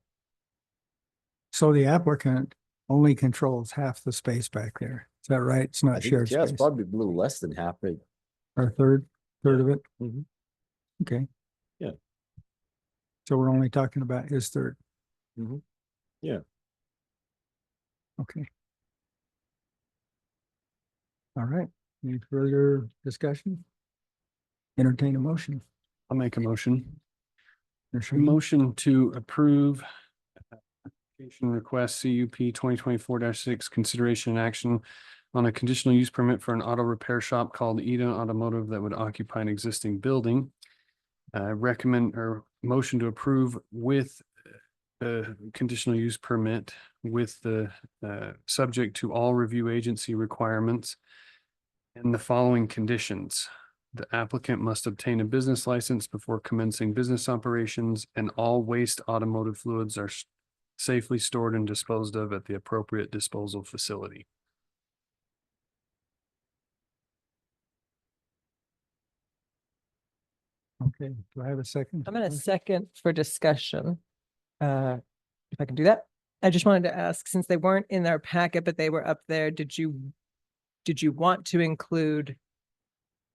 So the applicant only controls half the space back there. Is that right? It's I not think, shared yeah, it's space. probably a little less than half, but Or a third of it? Mhm. Okay. Yeah. So we're only talking about his third. Mhm. Yeah. Okay. All right. Any further discussion? Entertain a motion. I'll make a motion. Commissioner Sheen? Motion to approve application request CUP 2024-6 consideration and action on a conditional use permit for an auto repair shop called Eden Automotive that would occupy an existing building. Recommend or motion to approve with conditional use permit with the subject to all review agency requirements and the following conditions. The applicant must obtain a business license before commencing business operations, and all waste automotive fluids are safely stored and disposed of at the appropriate disposal facility. Okay, do I have a second? I'm gonna second for discussion. If I can do that. I just wanted to ask, since they weren't in their packet, but they were up there, did you want to include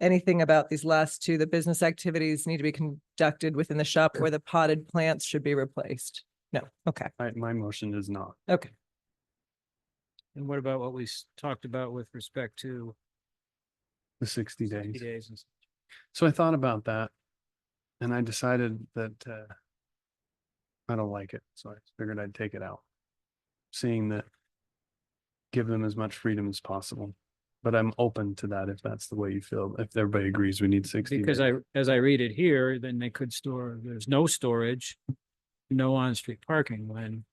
anything about these last 2, the business activities need to be conducted within the shop where the potted plants should be replaced? No, okay, My motion is not. okay. And what about what we talked about with respect to The 60 60 days. days? And So I thought about that and I decided that I don't like it. So I figured I'd take it out. Seeing that give them as much freedom as possible. But I'm open to that if that's the way you feel. If everybody agrees we need 60 Because days. as I read it here, then they could store, there's no storage, no on-street parking when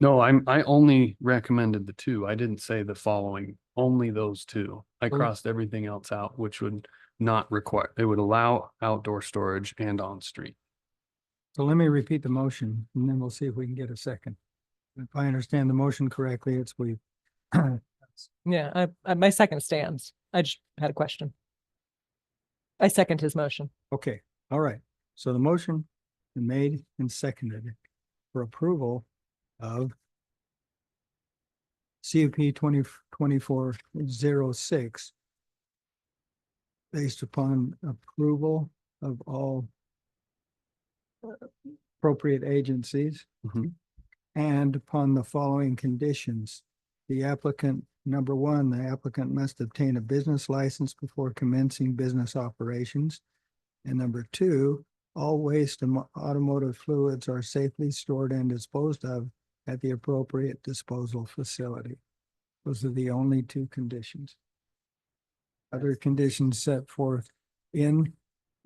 No, I only recommended the two. I didn't say the following, only those two. I crossed everything else out, which would not require, it would allow outdoor storage and on-street. So let me repeat the motion and then we'll see if we can get a second. If I understand the motion correctly, it's we. Yeah, my second stands. I just had a question. I second his motion. Okay, all right. So the motion been made and seconded for approval of CUP 2024-06 based upon approval of all appropriate agencies and upon the following conditions. The applicant, number one, the applicant must obtain a business license before commencing business operations. And number two, all waste and automotive fluids are safely stored and disposed of at the appropriate disposal facility. Those are the only two conditions. Other conditions set forth in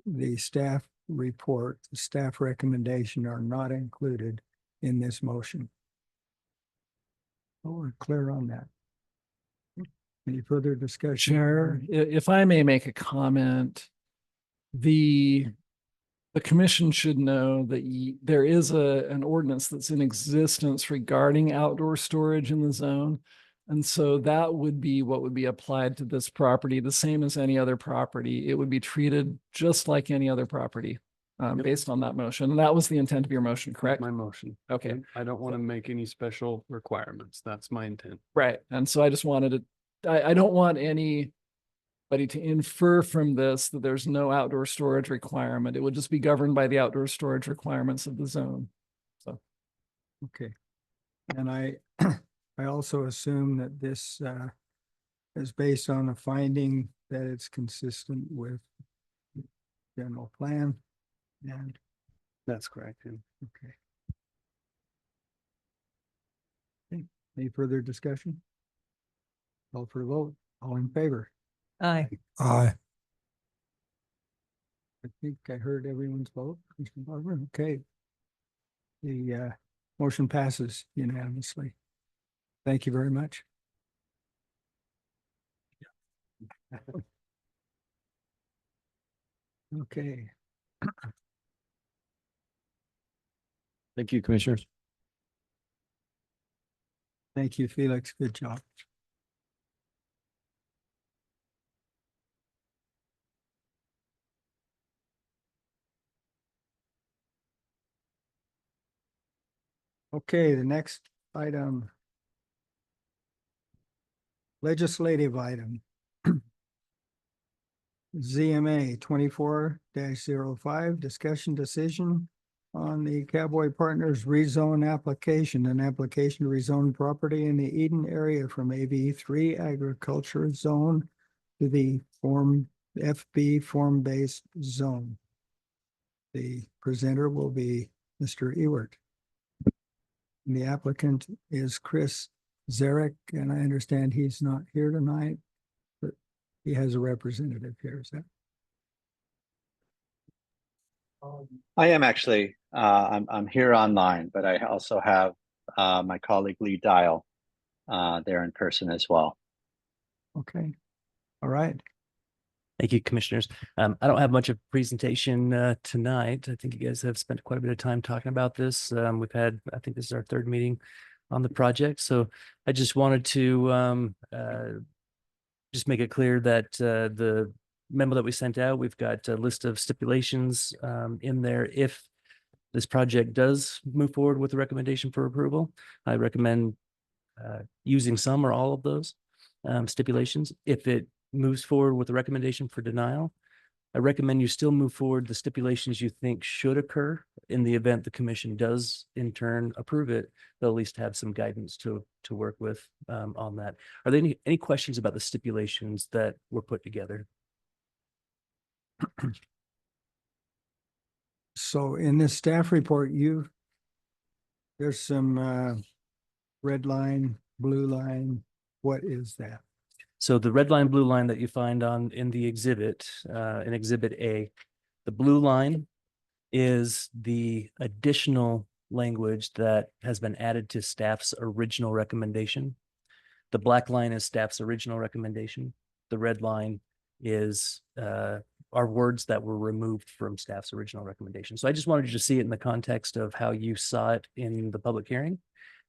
the staff report, the staff recommendation are not included in this motion. Oh, we're clear on that. Any further discussion? Chair, if I may make a comment, the commission should know that there is an ordinance that's in existence regarding outdoor storage in the zone. And so that would be what would be applied to this property, the same as any other property. It would be treated just like any other property based on that motion. And that was the intent of your motion, correct? My motion. Okay. I don't want to make any special requirements. That's my intent. Right. And so I just wanted to, I don't want anybody to infer from this that there's no outdoor storage requirement. It would just be governed by the outdoor storage requirements of the zone. So. Okay. And I also assume that this is based on a finding that it's consistent with general plan and. That's correct. Yeah. Okay. Okay. Any further discussion? Call for the vote. All in favor? Aye. Aye. I think I heard everyone's vote. Mr. Barber. Okay. The motion passes unanimously. Thank you very much. Okay. Thank you, commissioners. Thank you, Felix. Good job. Okay, the next item. Legislative item. ZMA 24-05, discussion decision on the Cowboy Partners rezone application, an application to rezone property in the Eden area from AV3 agriculture zone to the FB form-based zone. The presenter will be Mr. Ewert. And the applicant is Chris Zarek, and I understand he's not here tonight, but he has a representative here. Is that? I am actually, I'm here online, but I also have my colleague Lee Dial there in person as well. Okay. All right. Thank you, commissioners. I don't have much of a presentation tonight. I think you guys have spent quite a bit of time talking about this. We've had, I think this is our third meeting on the project. So I just wanted to just make it clear that the memo that we sent out, we've got a list of stipulations in there. If this project does move forward with the recommendation for approval, I recommend using some or all of those stipulations. If it moves forward with the recommendation for denial, I recommend you still move forward the stipulations you think should occur in the event the commission does in turn approve it. They'll at least have some guidance to work with on that. Are there any questions about the stipulations that were put together? So in this staff report, there's some red line, blue line. What is that? So the red line, blue line that you find in the exhibit, in Exhibit A, the blue line is the additional language that has been added to staff's original recommendation. The black line is staff's original recommendation. The red line is are words that were removed from staff's original recommendation. So I just wanted you to see it in the context of how you saw it in the public hearing,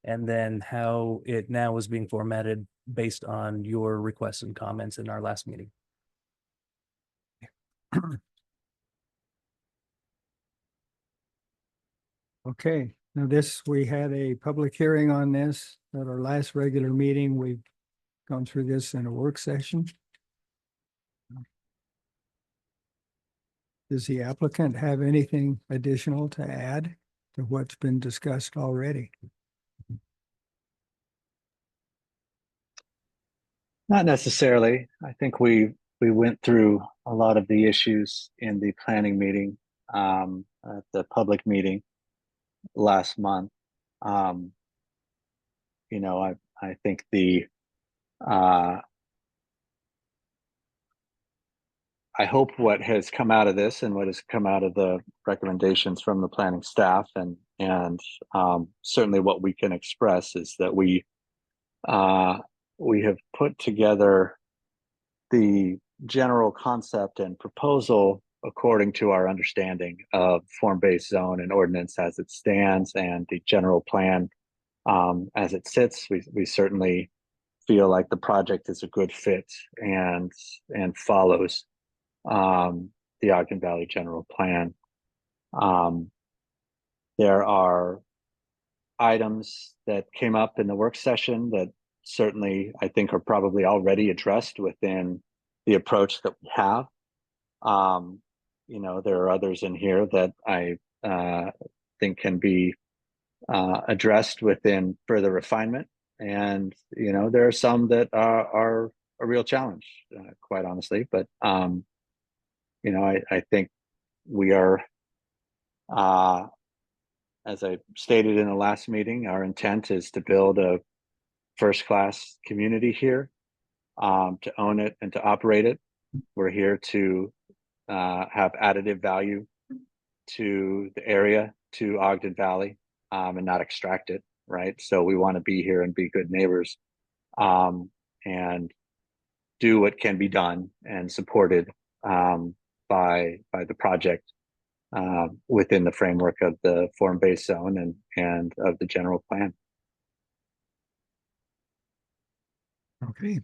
and then how it now is being formatted based on your requests and comments in our last meeting. Okay, now this, we had a public hearing on this at our last regular meeting. We've gone through this in a work session. Does the applicant have anything additional to add to what's been discussed already? Not necessarily. I think we went through a lot of the issues in the planning meeting, at the public meeting last month. You know, I think I hope what has come out of this and what has come out of the recommendations from the planning staff and certainly what we can express is that we have put together the general concept and proposal according to our understanding of form-based zone and ordinance as it stands, and the general plan as it sits. We certainly feel like the project is a good fit and follows the Ogden Valley general plan. There are items that came up in the work session that certainly I think are probably already addressed within the approach that we have. You know, there are others in here that I think can be addressed within further refinement. And, you know, there are some that are a real challenge, quite honestly. But, you know, I think we are, as I stated in the last meeting, our intent is to build a first-class community here, to own it and to operate it. We're here to have additive value to the area, to Ogden Valley, and not extract it, right? So we want to be here and be good neighbors, and do what can be done and supported by the project within the framework of the form-based zone and of the general plan. Okay,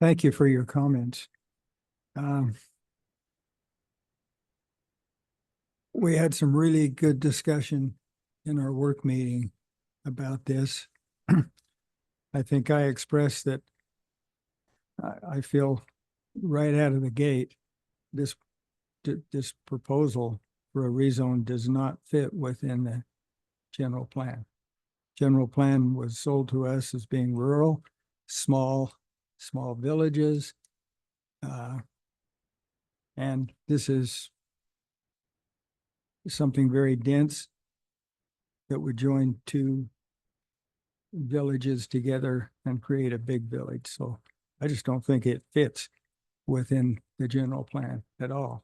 thank you for your comments. We had some really good discussion in our work meeting about this. I think I expressed that I feel right out of the gate, this proposal for a rezone does not fit within the general plan. General plan was sold to us as being rural, small villages. And this is something very dense that would join two villages together and create a big village. So I just don't think it fits within the general plan at all.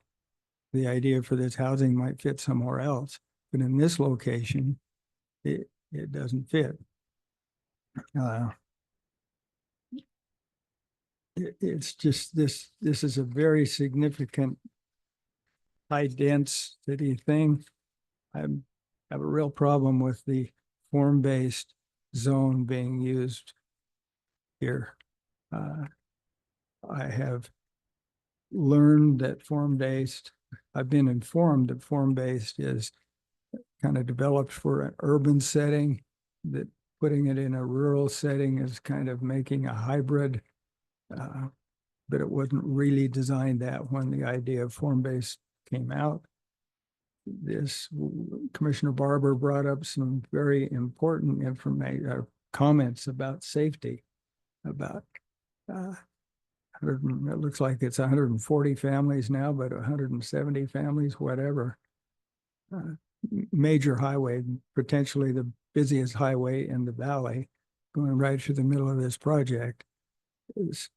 The idea for this housing might fit somewhere else, but in this location, it doesn't fit. It's just this is a very significant high density thing. I have a real problem with the form-based zone being used here. I have learned that form-based, I've been informed that form-based is kind of developed for an urban setting, that putting it in a rural setting is kind of making a hybrid, but it wasn't really designed that when the idea of form-based came out. This Commissioner Barber brought up some very important information, comments about safety, about it looks like it's 140 families now, but 170 families, whatever. Major highway, potentially the busiest highway in the valley, going right through the middle of this project, is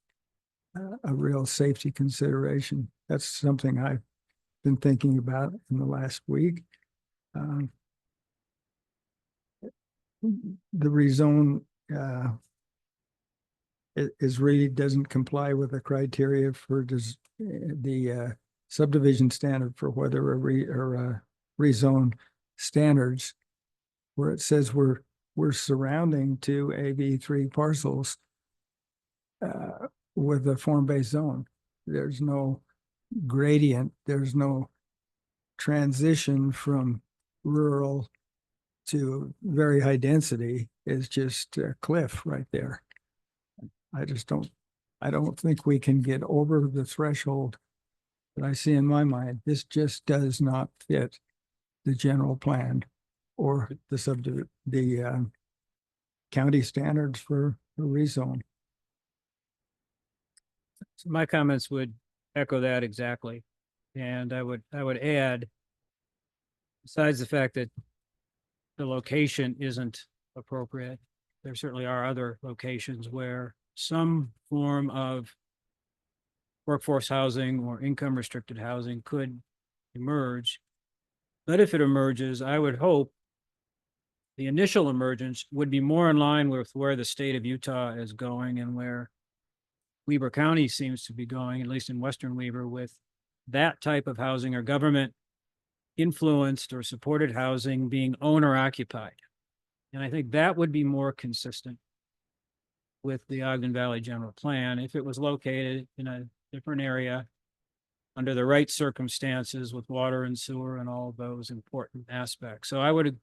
a real safety consideration. That's something I've been thinking about in the last week. the rezone, is really doesn't comply with the criteria for the subdivision standard for whether a rezone standards, where it says we're surrounding two AV3 parcels with a form-based zone. There's no gradient, there's no transition from rural to very high density. Is just a cliff right there. I don't think we can get over the threshold that I see in my mind. This just does not fit the general plan or the county standards for rezone. So my comments would echo that exactly. And I would add, besides the fact that the location isn't appropriate, there certainly are other locations where some form of workforce housing or income restricted housing could emerge. But if it emerges, I would hope the initial emergence would be more in line with where the state of Utah is going and where Weber County seems to be going, at least in Western Weber, with that type of housing or government influenced or supported housing being owner occupied. And I think that would be more consistent with the Ogden Valley General Plan if it was located in a different area under the right circumstances with water and sewer and all of those important aspects. So I would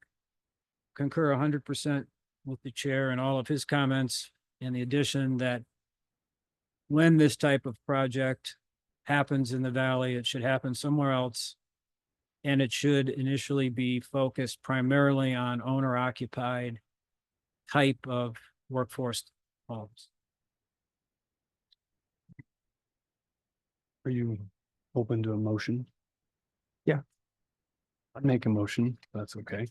concur 100% with the chair and all of his comments, and the addition that when this type of project happens in the valley, it should happen somewhere else. And it should initially be focused primarily on owner occupied type of workforce homes. Are you open to a motion? Yeah. I'd make a motion, if that's okay.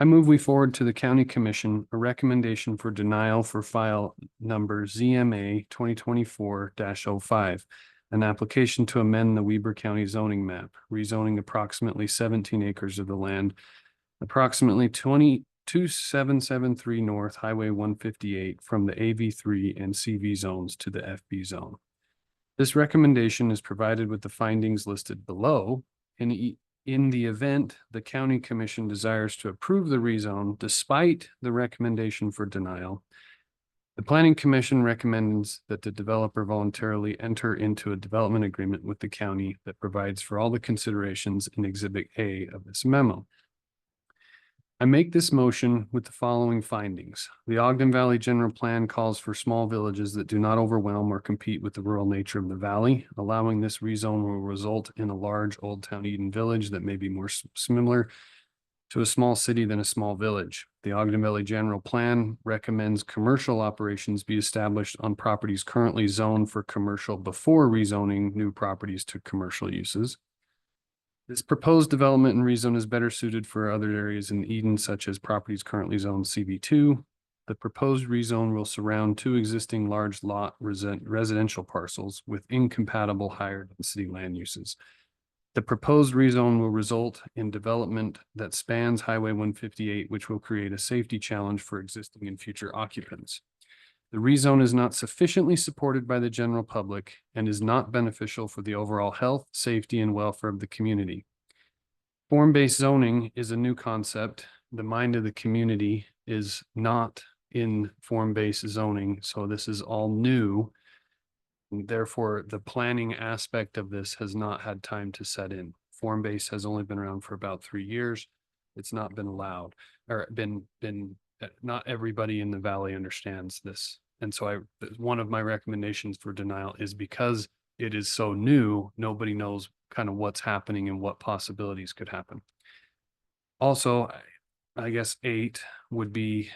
I move we forward to the county commission a recommendation for denial for file number ZMA 2024-05. An application to amend the Weber County zoning map, rezoning approximately 17 acres of the land, approximately 22773 North Highway 158 from the AV3 and CV zones to the FB zone. This recommendation is provided with the findings listed below. In the event the county commission desires to approve the rezone despite the recommendation for denial, the planning commission recommends that the developer voluntarily enter into a development agreement with the county that provides for all the considerations in Exhibit A of this memo. I make this motion with the following findings. The Ogden Valley General Plan calls for small villages that do not overwhelm or compete with the rural nature of the valley. Allowing this rezone will result in a large Old Town Eden village that may be more similar to a small city than a small village. The Ogden Valley General Plan recommends commercial operations be established on properties currently zoned for commercial before rezoning new properties to commercial uses. This proposed development and rezone is better suited for other areas in Eden, such as properties currently zoned CV2. The proposed rezone will surround two existing large lot residential parcels with incompatible higher density land uses. The proposed rezone will result in development that spans Highway 158, which will create a safety challenge for existing and future occupants. The rezone is not sufficiently supported by the general public and is not beneficial for the overall health, safety, and welfare of the community. Form-based zoning is a new concept. The mind of the community is not in form-based zoning, so this is all new. Therefore, the planning aspect of this has not had time to set in. Form-based has only been around for about 3 years. It's not been allowed or not everybody in the valley understands this. And so one of my recommendations for denial is because it is so new, nobody knows kind of what's happening and what possibilities could happen. Also, I guess 8 would be,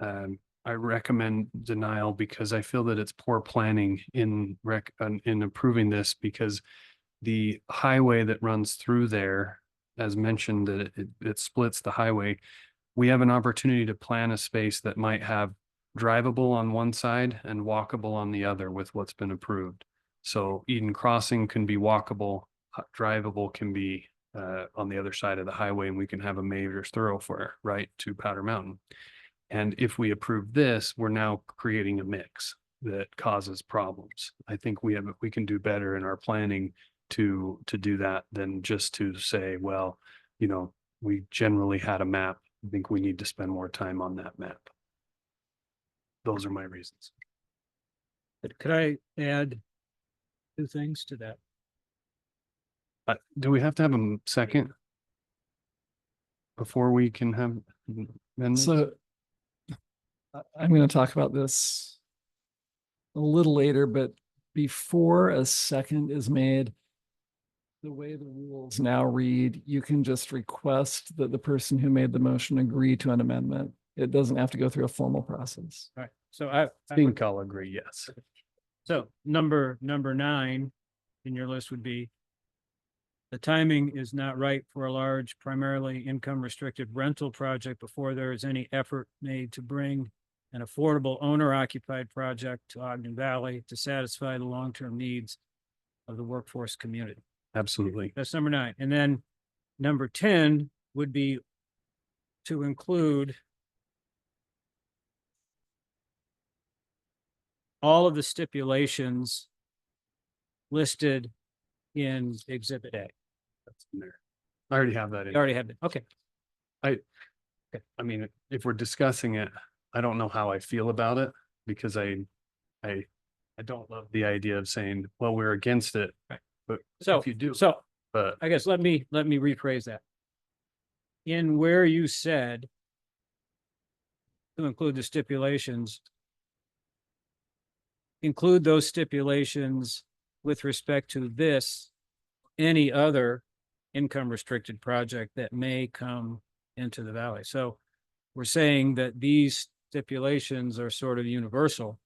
I recommend denial because I feel that it's poor planning in approving this, because the highway that runs through there, as mentioned, that it splits the highway. We have an opportunity to plan a space that might have drivable on one side and walkable on the other with what's been approved. So Eden Crossing can be walkable, drivable can be on the other side of the highway, and we can have a major thoroughfare right to Powder Mountain. And if we approve this, we're now creating a mix that causes problems. I think we can do better in our planning to do that than just to say, well, you know, we generally had a map. I think we need to spend more time on that map. Those are my reasons. But could I add two things to that? Do we have to have a second before we can have amendments? So I'm going to talk about this a little later, but before a second is made, the way the rules now read, you can just request that the person who made the motion agree to an amendment. It doesn't have to go through a formal process. All right, so I think I'll agree, yes. So number 9 in your list would be the timing is not right for a large, primarily income restricted rental project before there is any effort made to bring an affordable owner occupied project to Ogden Valley to satisfy the long-term needs of the workforce community. Absolutely. That's number 9. And then number 10 would be to include all of the stipulations listed in Exhibit A. That's in there. I already have that in. You already have it. Okay. I mean, if we're discussing it, I don't know how I feel about it because I don't love the idea of saying, well, we're against it. Right. But So if you do, but I guess let me rephrase that. In where you said to include the stipulations, include those stipulations with respect to this, any other income restricted project that may come into the valley. So we're saying that these stipulations are sort of universal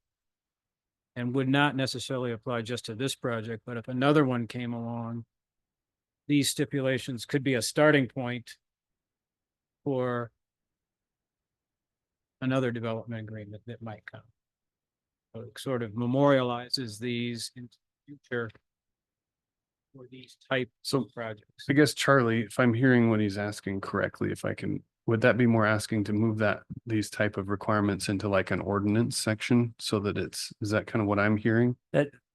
and would not necessarily apply just to this project, but if another one came along, these stipulations could be a starting point for another development agreement that might come. So it sort of memorializes these in future for these types of projects. I guess Charlie, if I'm hearing what he's asking correctly, if I can, would that be more asking to move these type of requirements into like an ordinance section so that is that kind of what I'm hearing?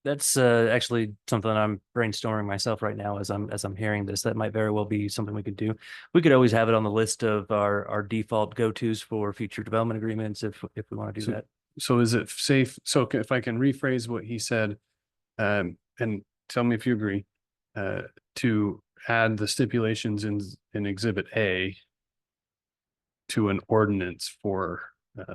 That's actually something I'm brainstorming myself right now as I'm hearing this. That might very well be something we could do. We could always have it on the list of our default go-tos for future development agreements if we want to do that. So is it safe? So if I can rephrase what he said, and tell me if you agree, to add the stipulations in Exhibit A to an ordinance for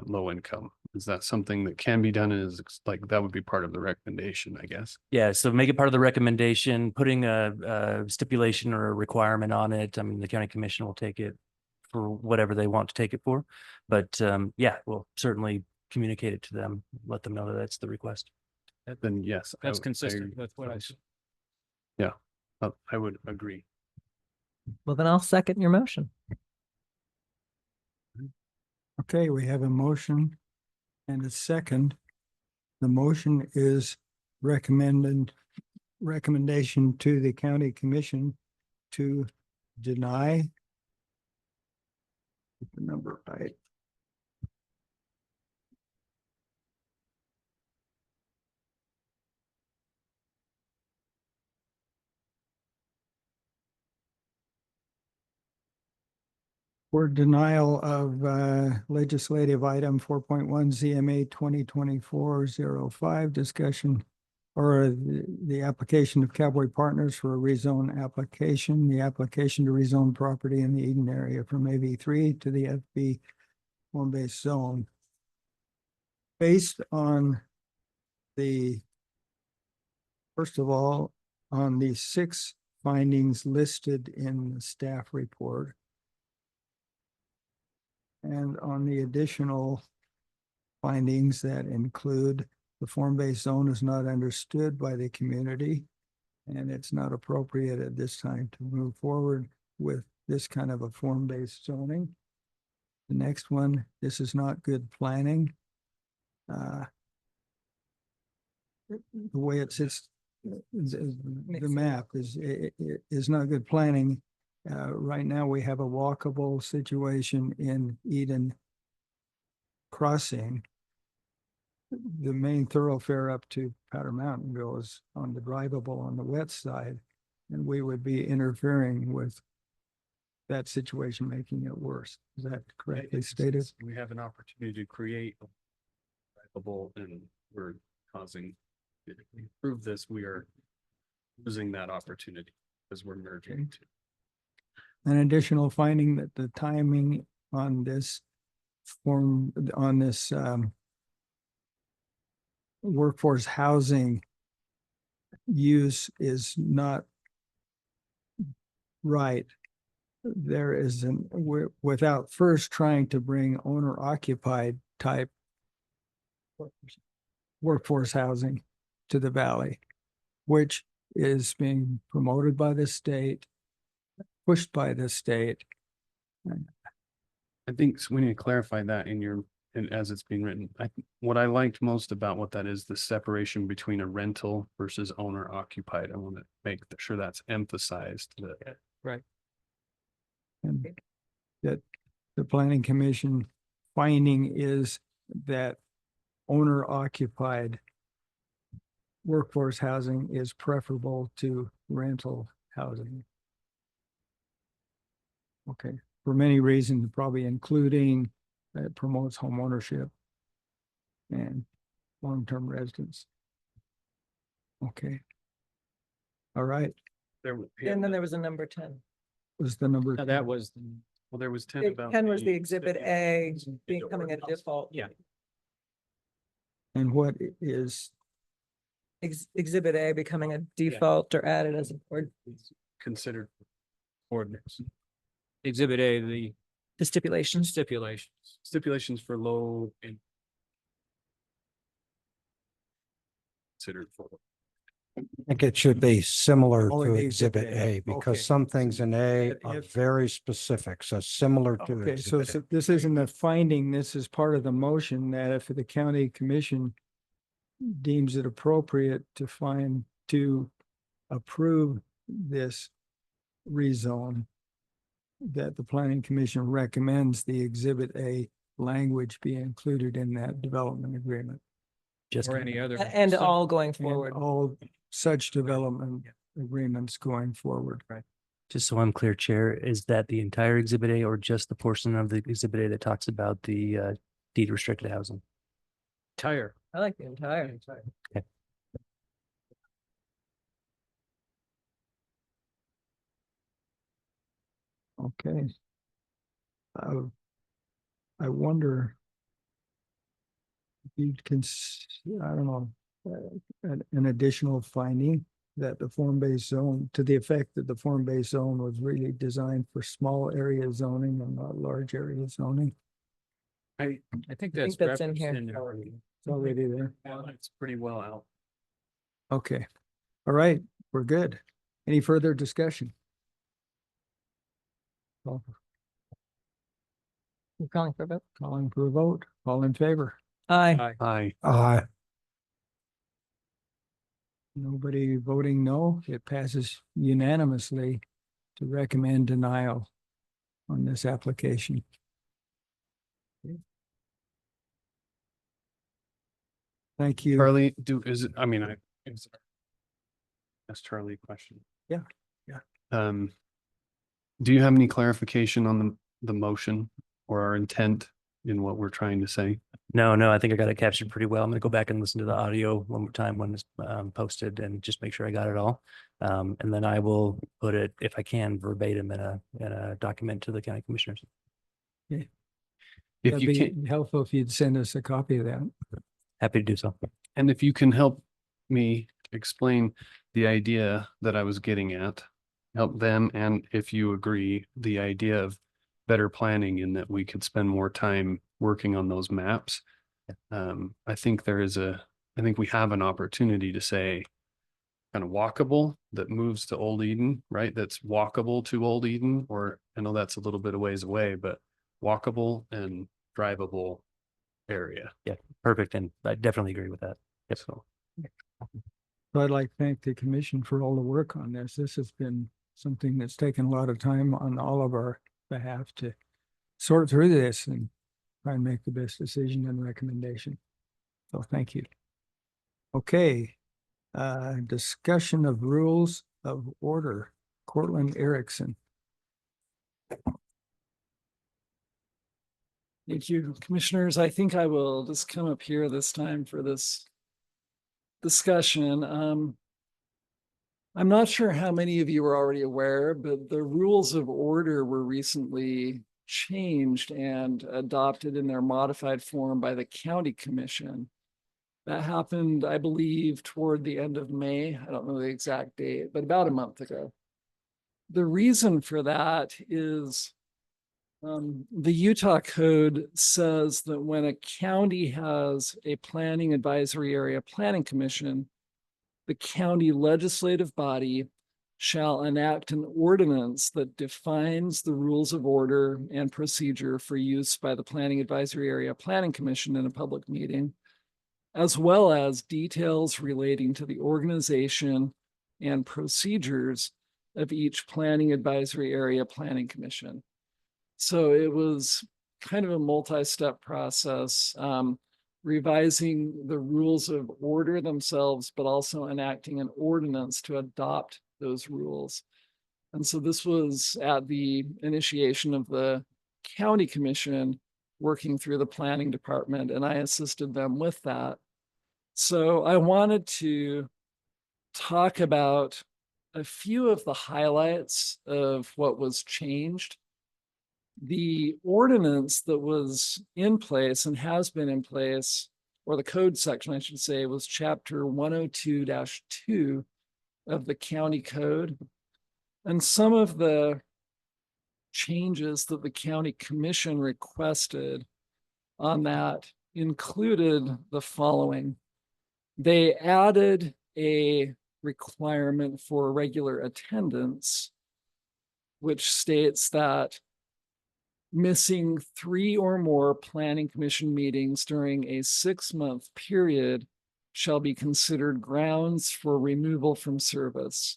low income. Is that something that can be done? And is like that would be part of the recommendation, I guess. Yeah, so make it part of the recommendation, putting a stipulation or a requirement on it. I mean, the county commission will take it for whatever they want to take it for. But yeah, we'll certainly communicate it to them, let them know that that's the request. Then yes, That's consistent with what I said. Yeah, I would agree. Well, then I'll second your motion. Okay, we have a motion and a second. The motion is recommendation to the county commission to deny. Get the number right. For denial of legislative item 4.1 ZMA 2024-05 discussion or the application of Cowboy Partners for a rezone application, the application to rezone property in the Eden area from AV3 to the FB home-based zone. Based on first of all, on the 6 findings listed in the staff report, and on the additional findings that include the form-based zone is not understood by the community, and it's not appropriate at this time to move forward with this kind of a form-based zoning. The next one, this is not good planning. The way it sits, the map is not good planning. Right now, we have a walkable situation in Eden Crossing. The main thoroughfare up to Powder Mountain goes on the drivable on the wet side, and we would be interfering with that situation, making it worse. Is that correctly stated? We have an opportunity to create drivable, and we're causing, if we prove this, we are losing that opportunity because we're merging two. An additional finding that the timing on this workforce housing use is not right. There is without first trying to bring owner occupied type workforce housing to the valley, which is being promoted by the state, pushed by the state. I think we need to clarify that in your, and as it's being written. What I liked most about what that is, the separation between a rental versus owner occupied. I want to make sure that's emphasized. Right. And that the planning commission finding is that owner occupied workforce housing is preferable to rental housing. Okay, for many reasons, probably including that it promotes home ownership and long-term residence. Okay. All right, And then there was a number 10. was the number. Now, that was, Well, there was 10 about. 10 was the exhibit A becoming a default. yeah, And what is, Exhibit A becoming a default or added as a board, Considered ordinance. exhibit A, the the stipulations. stipulations. Stipulations for low and considered for. I think it should be similar Oh, to it is exhibit Exhibit A. A Okay. because some things in A If- are very specific, so similar to okay, so exhibit A. this isn't a finding, this is part of the motion that if the county commission deems it appropriate to approve this rezone, that the planning commission recommends the exhibit A language be included in that development agreement. Or any other. And all going And forward. all such development agreements going forward. Right. Just so I'm clear, Chair, is that the entire exhibit A or just the portion of the exhibit A that talks about the deed restricted housing? Entire. I like the entire. Okay. I wonder. If you can, I don't know, an additional finding that the form-based zone, to the effect that the form-based zone was really designed for small area zoning and not large area zoning. I think I that's. think that's in referenced here. there already. It's already there. It's pretty well out. Okay. All right, we're good. Any further discussion? Call- You're calling for a vote? Calling for a vote. All in favor? Aye. Aye. Nobody voting no. It passes unanimously to recommend denial on this application. Thank you. Charlie, ask Charlie a question. Yeah. Do you have any clarification on the motion or our intent in what we're trying to say? No, I think I got it captured pretty well. I'm gonna go back and listen to the audio one more time when it's posted and just make sure I got it all. And then I will put it, if I can, verbatim in a document to the county commissioners. If That'd you be can, helpful if you'd send us a copy of that. Happy to do so. and if you can help me explain the idea that I was getting at, help them, and if you agree, the idea of better planning in that we could spend more time working on those maps. I think we have an opportunity to say kind of walkable that moves to Old Eden, right? That's walkable to Old Eden, or I know that's a little bit of ways away, but walkable and drivable area. Yeah, perfect. And I definitely agree with that. Yep. So So I'd like to thank the commission for all the work on this. This has been something that's taken a lot of time on all of our behalf to sort through this and try and make the best decision and recommendation. So thank you. Okay, discussion of rules of order. Cortland Erickson. Thank you, commissioners. I think I will just come up here this time for this discussion. I'm not sure how many of you are already aware, but the rules of order were recently changed and adopted in their modified form by the county commission. That happened, I believe, toward the end of May. I don't know the exact date, but about a month ago. The reason for that is the Utah code says that when a county has a planning advisory area planning commission, the county legislative body shall enact an ordinance that defines the rules of order and procedure for use by the planning advisory area planning commission in a public meeting, as well as details relating to the organization and procedures of each planning advisory area planning commission. So it was kind of a multi-step process, revising the rules of order themselves, but also enacting an ordinance to adopt those rules. And so this was at the initiation of the county commission working through the planning department, and I assisted them with that. So I wanted to talk about a few of the highlights of what was changed. The ordinance that was in place and has been in place, or the code section, I should say, was chapter 102-2 of the county code. And some of the changes that the county commission requested on that included the following. They added a requirement for regular attendance, which states that missing 3 or more planning commission meetings during a 6-month period shall be considered grounds for removal from service.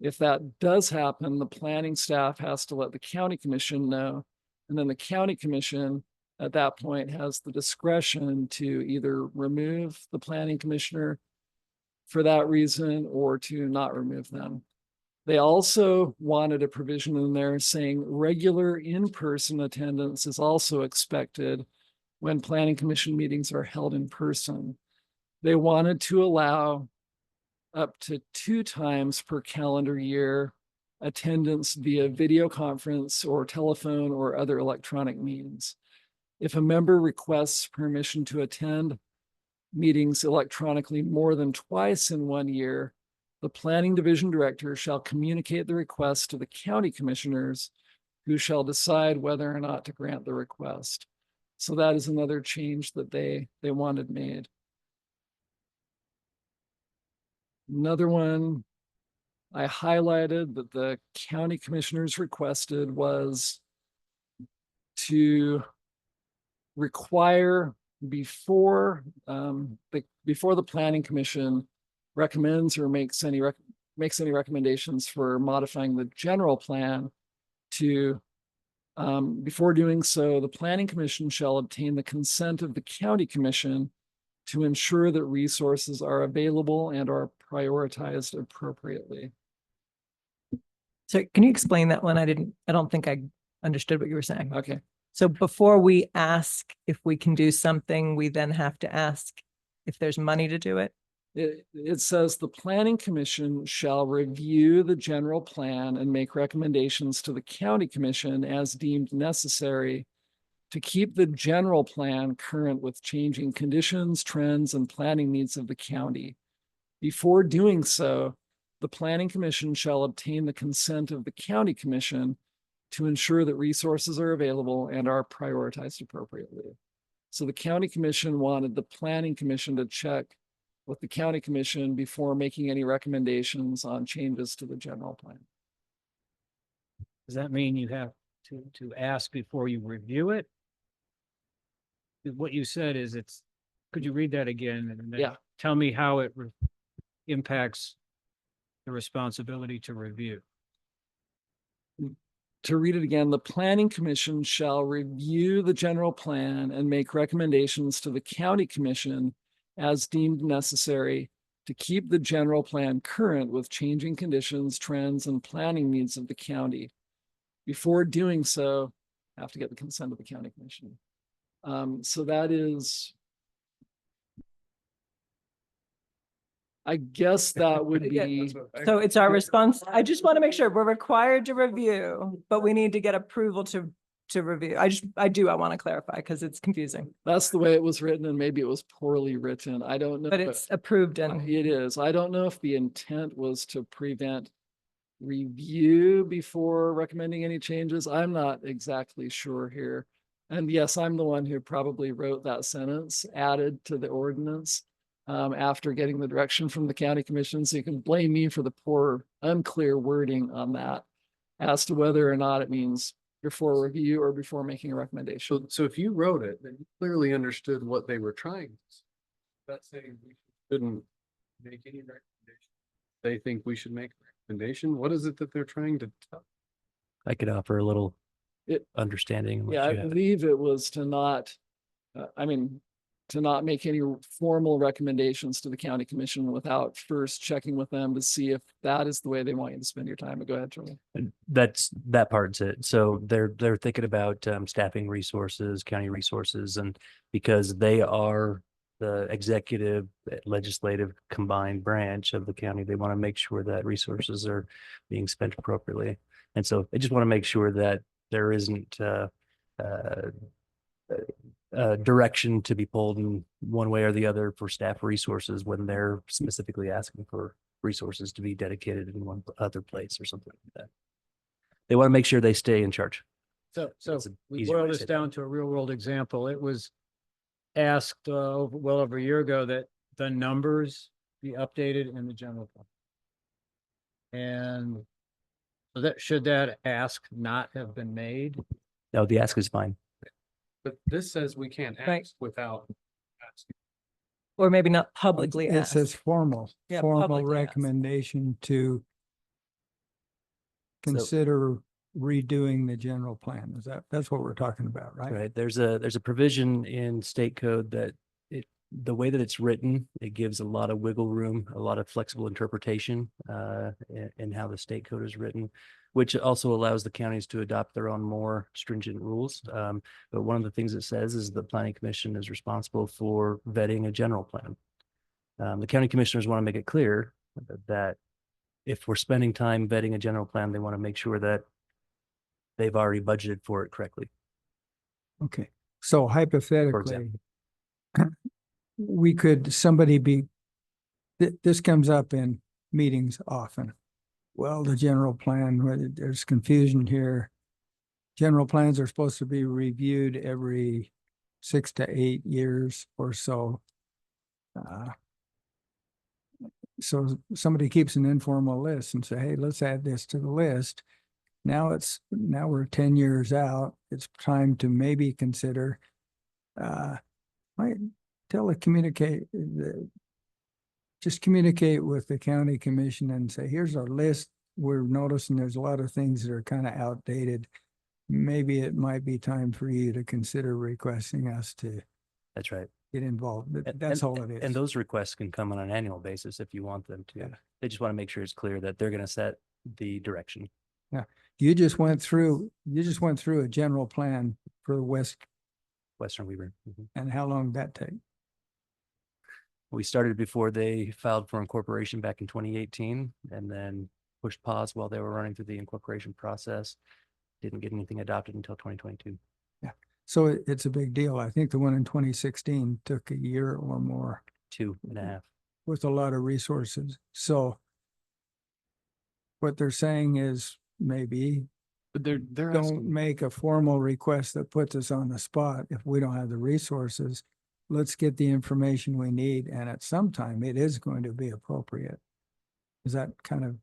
If that does happen, the planning staff has to let the county commission know, and then the county commission at that point has the discretion to either remove the planning commissioner for that reason or to not remove them. They also wanted a provision in there saying regular in-person attendance is also expected when planning commission meetings are held in person. They wanted to allow up to 2 times per calendar year attendance via video conference or telephone or other electronic means. If a member requests permission to attend meetings electronically more than twice in 1 year, the planning division director shall communicate the request to the county commissioners, who shall decide whether or not to grant the request. So that is another change that they wanted made. Another one I highlighted that the county commissioners requested was to require before the planning commission recommends or makes any recommendations for modifying the general plan to before doing so, the planning commission shall obtain the consent of the county commission to ensure that resources are available and are prioritized appropriately. So can you explain that one? I don't think I understood what you were saying. Okay. So before we ask if we can do something, we then have to ask if there's money to do it? It says the planning commission shall review the general plan and make recommendations to the county commission as deemed necessary to keep the general plan current with changing conditions, trends, and planning needs of the county. Before doing so, the planning commission shall obtain the consent of the county commission to ensure that resources are available and are prioritized appropriately. So the county commission wanted the planning commission to check with the county commission before making any recommendations on changes to the general plan. Does that mean you have to ask before you review it? What you said is could you read that again? And then Yeah. tell me how it impacts the responsibility to review. to read it again, the planning commission shall review the general plan and make recommendations to the county commission as deemed necessary to keep the general plan current with changing conditions, trends, and planning needs of the county. Before doing so, have to get the consent of the county commission. So that is, I guess that would be, So it's our response. I just want to make sure we're required to review, but we need to get approval to review. I want to clarify because it's confusing, that's the way it was written, and maybe it was poorly written. I don't know. but it's approved and It is. I don't know if the intent was to prevent review before recommending any changes. I'm not exactly sure here. And yes, I'm the one who probably wrote that sentence, added to the ordinance after getting the direction from the county commission. So you can blame me for the poor, unclear wording on that as to whether or not it means before review or before making a recommendation. So if you wrote it, then you clearly understood what they were trying. That's saying we shouldn't make any recommendation. They think we should make a recommendation. What is it that they're trying to tell? I could offer a little It- understanding. Yeah, I believe it was to not, to not make any formal recommendations to the county commission without first checking with them to see if that is the way they want you to spend your time. But go ahead, Charlie. And that part's it. So they're thinking about staffing resources, county resources, and because they are the executive, legislative combined branch of the county, they want to make sure that resources are being spent appropriately. And so they just want to make sure that there isn't direction to be pulled in one way or the other for staff resources when they're specifically asking for resources to be dedicated in one other place or something like that. They want to make sure they stay in charge. So That's an we easier way boil to this say that. down to a real world example. It was asked well over a year ago that the numbers be updated in the general plan. And so that should that ask not have been made? No, the ask is fine. But this says we can't Right. ask without asking. or maybe not publicly It says asked. formal, Yeah, formal publicly asked. recommendation to consider redoing the general plan. That's what we're talking about, right? Right. There's a provision in state code that the way that it's written, it gives a lot of wiggle room, a lot of flexible interpretation in how the state code is written, which also allows the counties to adopt their own more stringent rules. But one of the things it says is the planning commission is responsible for vetting a general plan. The county commissioners want to make it clear that if we're spending time vetting a general plan, they want to make sure that they've already budgeted for it correctly. Okay, so hypothetically, example. this comes up in meetings often. Well, the general plan, there's confusion here. General plans are supposed to be reviewed every 6 to 8 years or so. So somebody keeps an informal list and say, hey, let's add this to the list. Now we're 10 years out. It's time to maybe consider, just communicate with the county commission and say, here's our list. We're noticing there's a lot of things that are kind of outdated. Maybe it might be time for you to consider requesting us to That's right. get involved. But And- that's and- all it is. And those requests can come on an annual basis if you want them to. Yeah. They just want to make sure it's clear that they're going to set the direction. You just went through a general plan for the West, Western Weaver. Mhm. and how long did that take? We started before they filed for incorporation back in 2018 and then pushed pause while they were running through the incorporation process. Didn't get anything adopted until 2022. So it's a big deal. I think the one in 2016 took a year or more 2.5. with a lot of resources. So what they're saying is maybe But they're don't asking, make a formal request that puts us on the spot if we don't have the resources. Let's get the information we need, and at some time it is going to be appropriate. Is that kind of,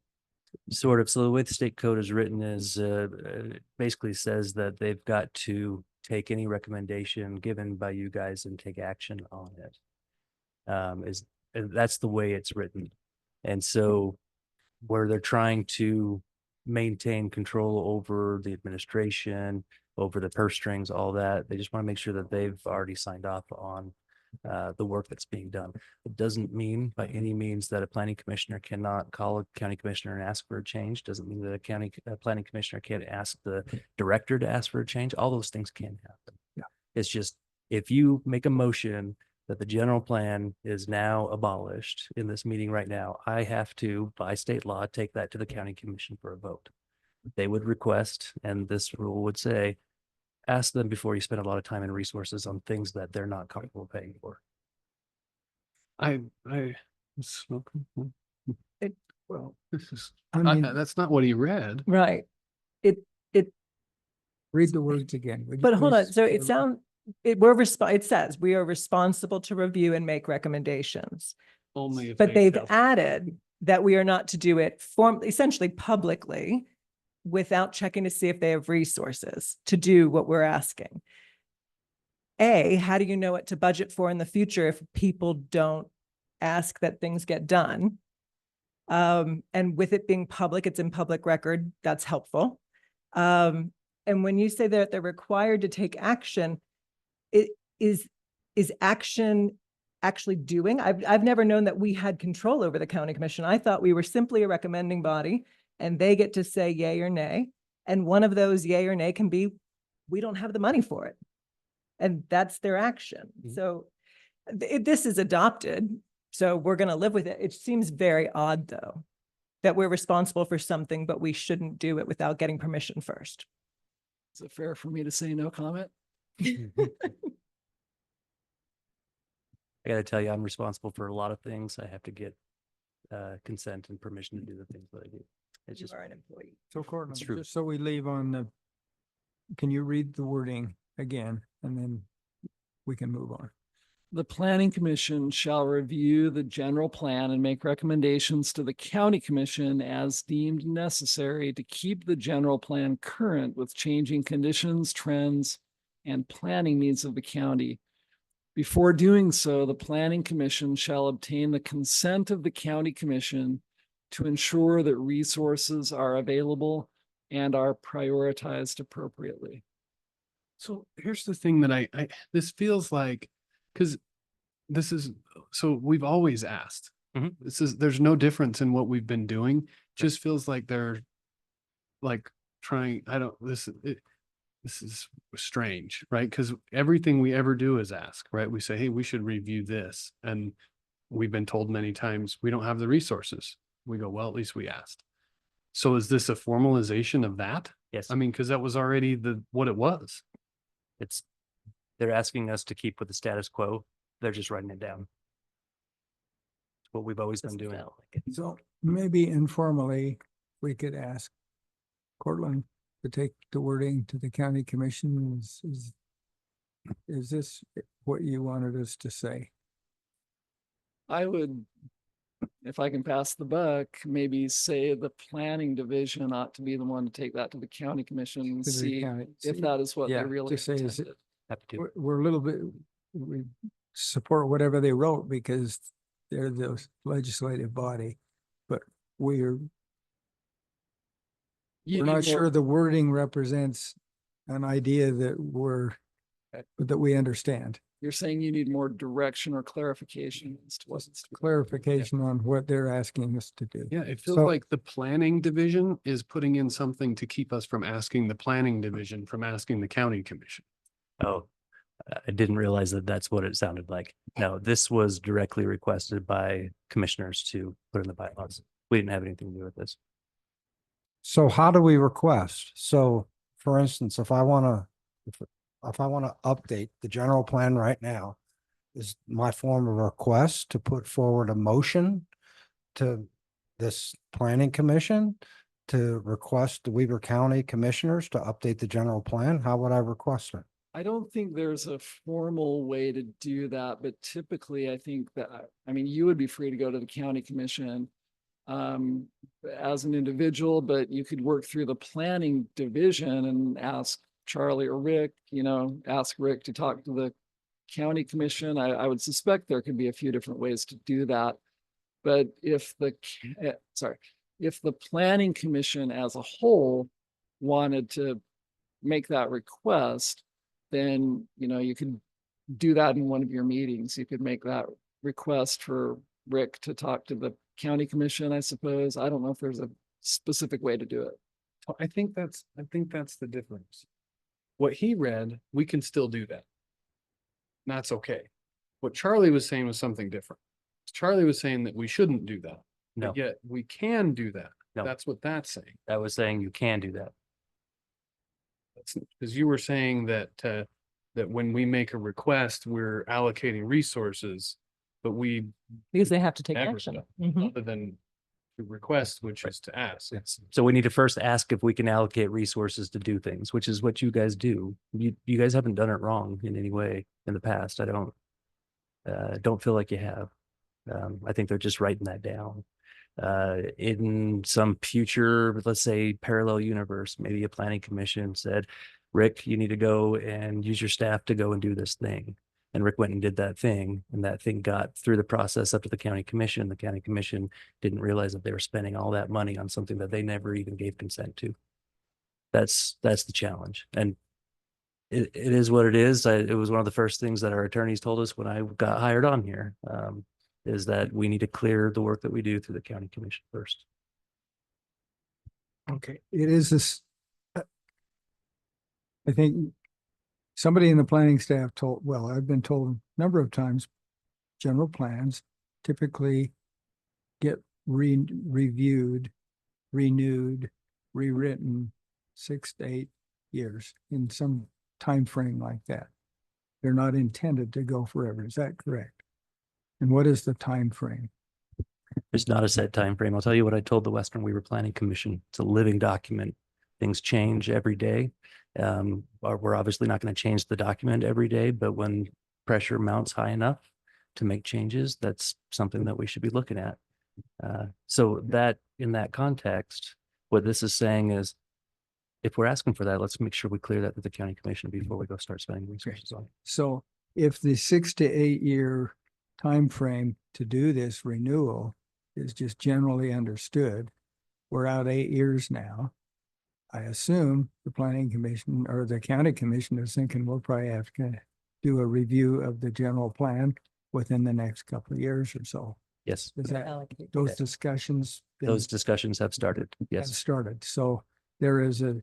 Sort of. So the way the state code is written is it basically says that they've got to take any recommendation given by you guys and take action on it. And that's the way it's written. And so where they're trying to maintain control over the administration, over the purse strings, all that. They just want to make sure that they've already signed off on the work that's being done. It doesn't mean by any means that a planning commissioner cannot call a county commissioner and ask for a change. Doesn't mean that a planning commissioner can't ask the director to ask for a change. All those things can happen. Yeah. It's just, if you make a motion that the general plan is now abolished in this meeting right now, I have to, by state law, take that to the county commission for a vote. They would request, and this rule would say, ask them before you spend a lot of time and resources on things that they're not comfortable paying for. Well, this is, I mean, that's not what he read. Right. read the words again. would you But hold on, please? so it says we are responsible to review and make recommendations. Only if But they they've tell- added that we are not to do it essentially publicly without checking to see if they have resources to do what we're asking. How do you know what to budget for in the future if people don't ask that things get done? And with it being public, it's in public record, that's helpful. And when you say that they're required to take action, is action actually doing? I've never known that we had control over the county commission. I thought we were simply a recommending body and they get to say yay or nay. And one of those yay or nay can be, we don't have the money for it. And that's their action. So this is adopted, so we're going to live with it. It seems very odd though, that we're responsible for something, but we shouldn't do it without getting permission first. Is it fair for me to say no comment? I gotta tell you, I'm responsible for a lot of things. I have to get consent and permission to do the things that I do. It's You just, are an employee. So Cortland, It's true. just so we leave on the, can you read the wording again and then we can move on? The planning commission shall review the general plan and make recommendations to the county commission as deemed necessary to keep the general plan current with changing conditions, trends, and planning needs of the county. Before doing so, the planning commission shall obtain the consent of the county commission to ensure that resources are available and are prioritized appropriately. So here's the thing that this feels like, because this is, so we've always asked. Mhm. There's no difference in what we've been doing. Just feels like they're like trying, this is strange, right? Because everything we ever do is ask, right? We say, hey, we should review this. And we've been told many times, we don't have the resources. We go, well, at least we asked. So is this a formalization of that? yes, I mean, because that was already what it was. they're asking us to keep with the status quo. They're just writing it down. It's what we've always been Doesn't doing. sound like it. So maybe informally, we could ask Cortland to take the wording to the county commission. Is this what you wanted us to say? I would, if I can pass the buck, maybe say the planning division ought to be the one to take that to the county commission and To the see county? if that is what Yeah, they really to say, is it- intended. Happy to. We're a little bit, we support whatever they wrote because they're the legislative body, but we're not sure the wording represents an idea that we understand. You're saying you need more direction or clarification as to what's. Clarification on what they're asking us to do. Yeah, it feels So- like the planning division is putting in something to keep us from asking the planning division from asking the county commission. Oh, I didn't realize that that's what it sounded like. No, this was directly requested by commissioners to put in the bylaws. We didn't have anything to do with this. So how do we request? So for instance, if I want to update the general plan right now, is my form of request to put forward a motion to this planning commission to request the Weber County commissioners to update the general plan? How would I request it? I don't think there's a formal way to do that, but typically I think that, I mean, you would be free to go to the county commission as an individual, but you could work through the planning division and ask Charlie or Rick, ask Rick to talk to the county commission. I would suspect there could be a few different ways to do that. But if if the planning commission as a whole wanted to make that request, then, you know, you could do that in one of your meetings. You could make that request for Rick to talk to the county commission, I suppose. I don't know if there's a specific way to do it. I think that's the difference. What he read, we can still do that. And that's okay. What Charlie was saying was something different. Charlie was saying that we shouldn't do that. No. But yet we can do that. No. That's what that's saying. I was saying you can do that. Because you were saying that, that when we make a request, we're allocating resources, but we Because they have to take never action. done, Mhm. other than to request, which is to ask. So we need to first ask if we can allocate resources to do things, which is what you guys do. You guys haven't done it wrong in any way in the past. I don't feel like you have. I think they're just writing that down. In some future, let's say parallel universe, maybe a planning commission said, Rick, you need to go and use your staff to go and do this thing. And Rick went and did that thing, and that thing got through the process up to the county commission. The county commission didn't realize that they were spending all that money on something that they never even gave consent to. That's the challenge. And it is what it is. It was one of the first things that our attorneys told us when I got hired on here, is that we need to clear the work that we do through the county commission first. Okay, it is this. I think somebody in the planning staff well, I've been told a number of times, general plans typically get reviewed, renewed, rewritten 6 to 8 years in some time frame like that. They're not intended to go forever. Is that correct? And what is the time frame? There's not a set time frame. I'll tell you what I told the Western Weaver Planning Commission. It's a living document. Things change every day. We're obviously not going to change the document every day, but when pressure mounts high enough to make changes, that's something that we should be looking at. So that in that context, what this is saying is, if we're asking for that, let's make sure we clear that with the county commission before we go start spending resources on it. So if the 6 to 8 year time frame to do this renewal is just generally understood, we're out 8 years now. I assume the planning commission or the county commission is thinking we'll probably have to do a review of the general plan within the next couple of years or so. Yes, Is that Allocate. those discussions? been- those discussions have started. have Yes. started. So there is a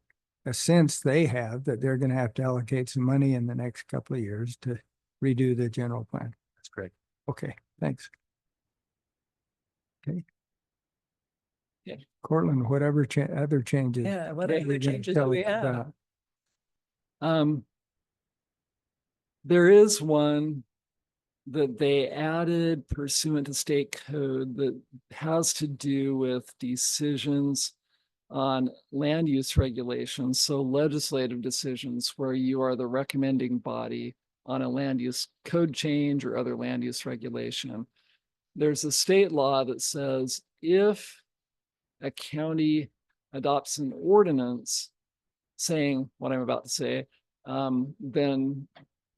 sense they have that they're going to have to allocate some money in the next couple of years to redo the general plan. That's correct. Okay, thanks. Okay. Yeah. Cortland, whatever other changes. Yeah, what you're other gonna changes tell do we us have? about. There is one that they added pursuant to state code that has to do with decisions on land use regulations. So legislative decisions where you are the recommending body on a land use code change or other land use regulation. There's a state law that says if a county adopts an ordinance saying what I'm about to say, then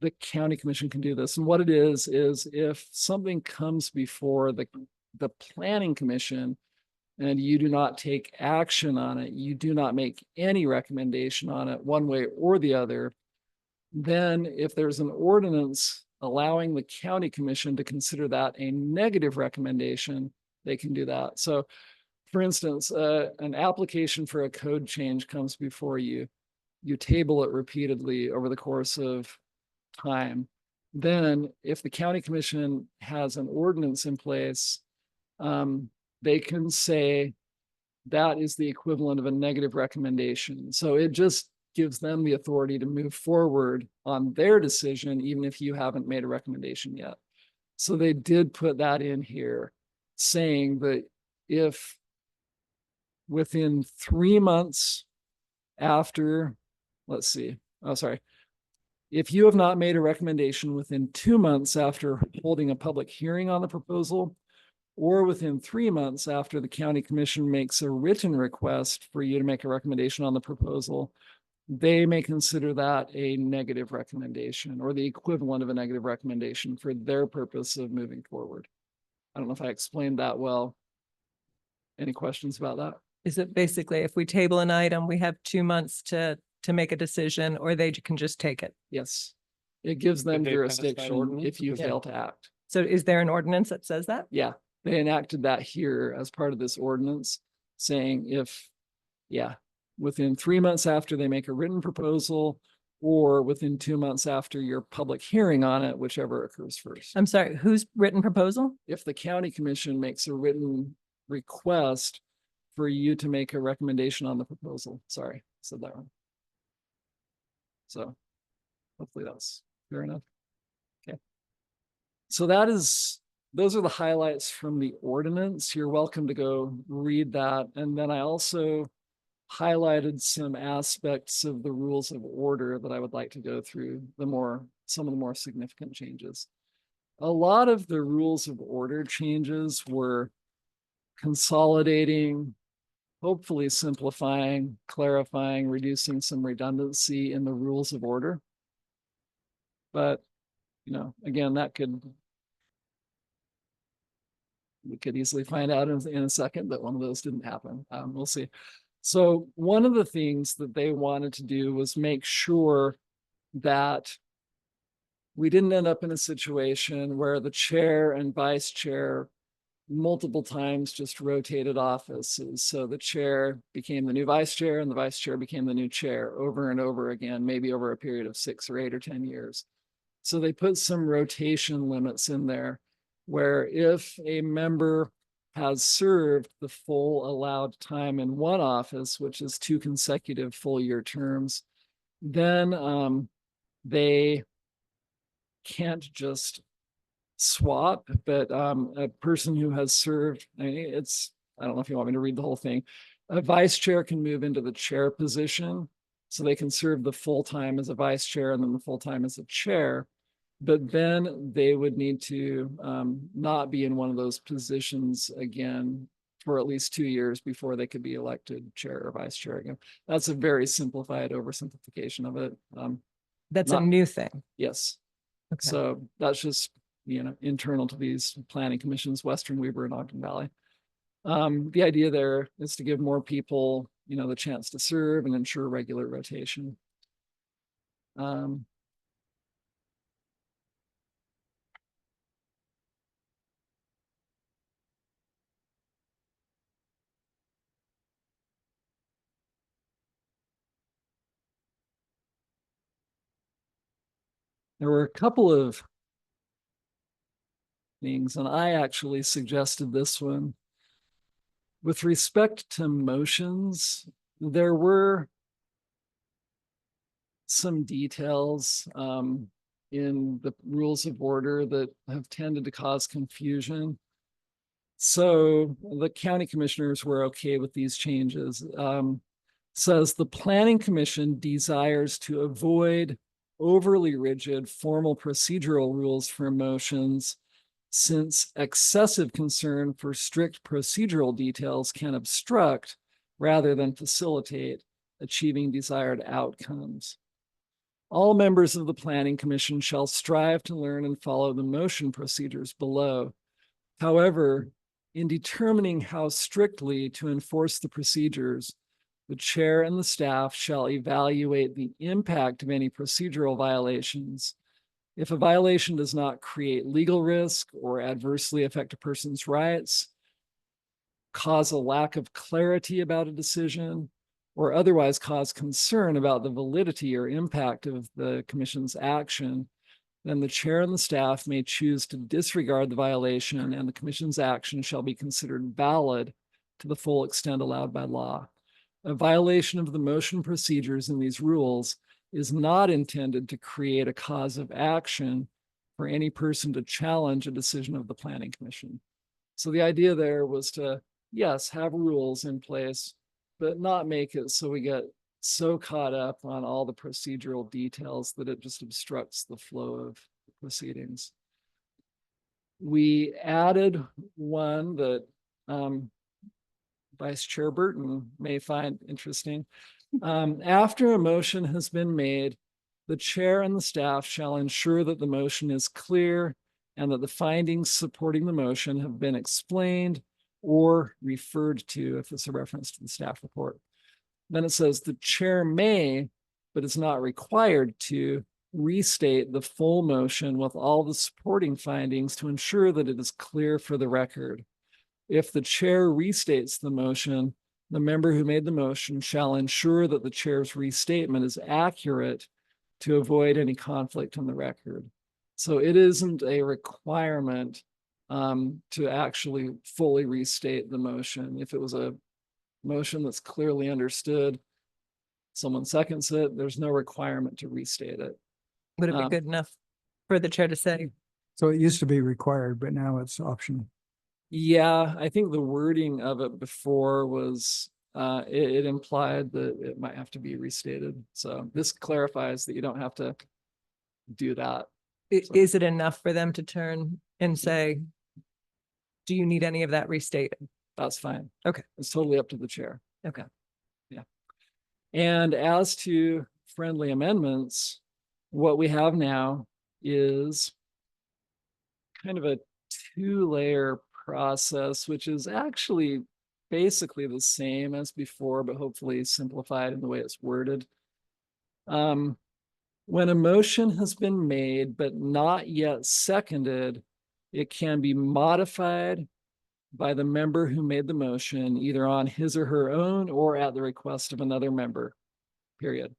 the county commission can do this. And what it is if something comes before the planning commission and you do not take action on it, you do not make any recommendation on it one way or the other, then if there's an ordinance allowing the county commission to consider that a negative recommendation, they can do that. So for instance, an application for a code change comes before you, you table it repeatedly over the course of time. Then if the county commission has an ordinance in place, they can say that is the equivalent of a negative recommendation. So it just gives them the authority to move forward on their decision, even if you haven't made a recommendation yet. So they did put that in here, saying that if within 3 months after, let's see, oh, sorry. If you have not made a recommendation within 2 months after holding a public hearing on the proposal, or within 3 months after the county commission makes a written request for you to make a recommendation on the proposal, they may consider that a negative recommendation or the equivalent of a negative recommendation for their purpose of moving forward. I don't know if I explained that well. Any questions about that? Is it basically if we table an item, we have 2 months to make a decision, or they can just take it? Yes. It gives them Did they pass that jurisdiction ordinance? if you Because- fail to act. So is there an ordinance that says that? Yeah, they enacted that here as part of this ordinance, saying if, yeah, within 3 months after they make a written proposal, or within 2 months after your public hearing on it, whichever occurs first. I'm sorry, whose written proposal? If the county commission makes a written request for you to make a recommendation on the proposal, sorry, said that wrong. So hopefully that's fair enough. Okay. So those are the highlights from the ordinance. You're welcome to go read that. And then I also highlighted some aspects of the rules of order that I would like to go through, some of the more significant changes. A lot of the rules of order changes were consolidating, hopefully simplifying, clarifying, reducing some redundancy in the rules of order. But, again, we could easily find out in a second that one of those didn't happen. We'll see. So one of the things that they wanted to do was make sure that we didn't end up in a situation where the chair and vice chair multiple times just rotated offices. So the chair became the new vice chair and the vice chair became the new chair over and over again, maybe over a period of 6 or 8 or 10 years. So they put some rotation limits in there where if a member has served the full allowed time in one office, which is 2 consecutive full year terms, then they can't just swap, but a person who has served, I don't know if you want me to read the whole thing. A vice chair can move into the chair position, so they can serve the full time as a vice chair and then the full time as a chair. But then they would need to not be in one of those positions again for at least 2 years before they could be elected chair or vice chair again. That's a very simplified oversimplification of it. That's a new thing. Yes. Okay. So that's just, internal to these planning commissions, Western Weber and Ogden Valley. The idea there is to give more people, the chance to serve and ensure regular rotation. There were a couple of things, and I actually suggested this one. With respect to motions, there were some details in the rules of order that have tended to cause confusion. So the county commissioners were okay with these changes. Says the planning commission desires to avoid overly rigid formal procedural rules for motions, since excessive concern for strict procedural details can obstruct rather than facilitate achieving desired outcomes. All members of the Planning Commission shall strive to learn and follow the motion procedures below. However, in determining how strictly to enforce the procedures, the chair and the staff shall evaluate the impact of any procedural violations. If a violation does not create legal risk or adversely affect a person's rights, cause a lack of clarity about a decision, or otherwise cause concern about the validity or impact of the commission's action, then the chair and the staff may choose to disregard the violation, and the commission's action shall be considered valid to the full extent allowed by law. A violation of the motion procedures in these rules is not intended to create a cause of action for any person to challenge a decision of the Planning Commission. So the idea there was to, yes, have rules in place, but not make it so we get so caught up on all the procedural details that it just obstructs the flow of the proceedings. We added one that Vice Chair Burton may find interesting. After a motion has been made, the chair and the staff shall ensure that the motion is clear and that the findings supporting the motion have been explained or referred to if it's a reference to the staff report. Then it says the chair may, but is not required to restate the full motion with all the supporting findings to ensure that it is clear for the record. If the chair restates the motion, the member who made the motion shall ensure that the chair's restatement is accurate to avoid any conflict on the record. So it isn't a requirement to actually fully restate the motion. If it was a motion that's clearly understood, someone seconds it, there's no requirement to restate it. Would it be good enough for the chair to say? So it used to be required, but now it's optional. Yeah, I think the wording of it before was, it implied that it might have to be restated. So this clarifies that you don't have to do that. Is it enough for them to turn and say, do you need any of that restated? That's fine. Okay. It's totally up to the chair. Okay. Yeah. And as to friendly amendments, what we have now is kind of a two-layer process, which is actually basically the same as before, but hopefully simplified in the way it's worded. When a motion has been made but not yet seconded, it can be modified by the member who made the motion, either on his or her own or at the request of another member, period.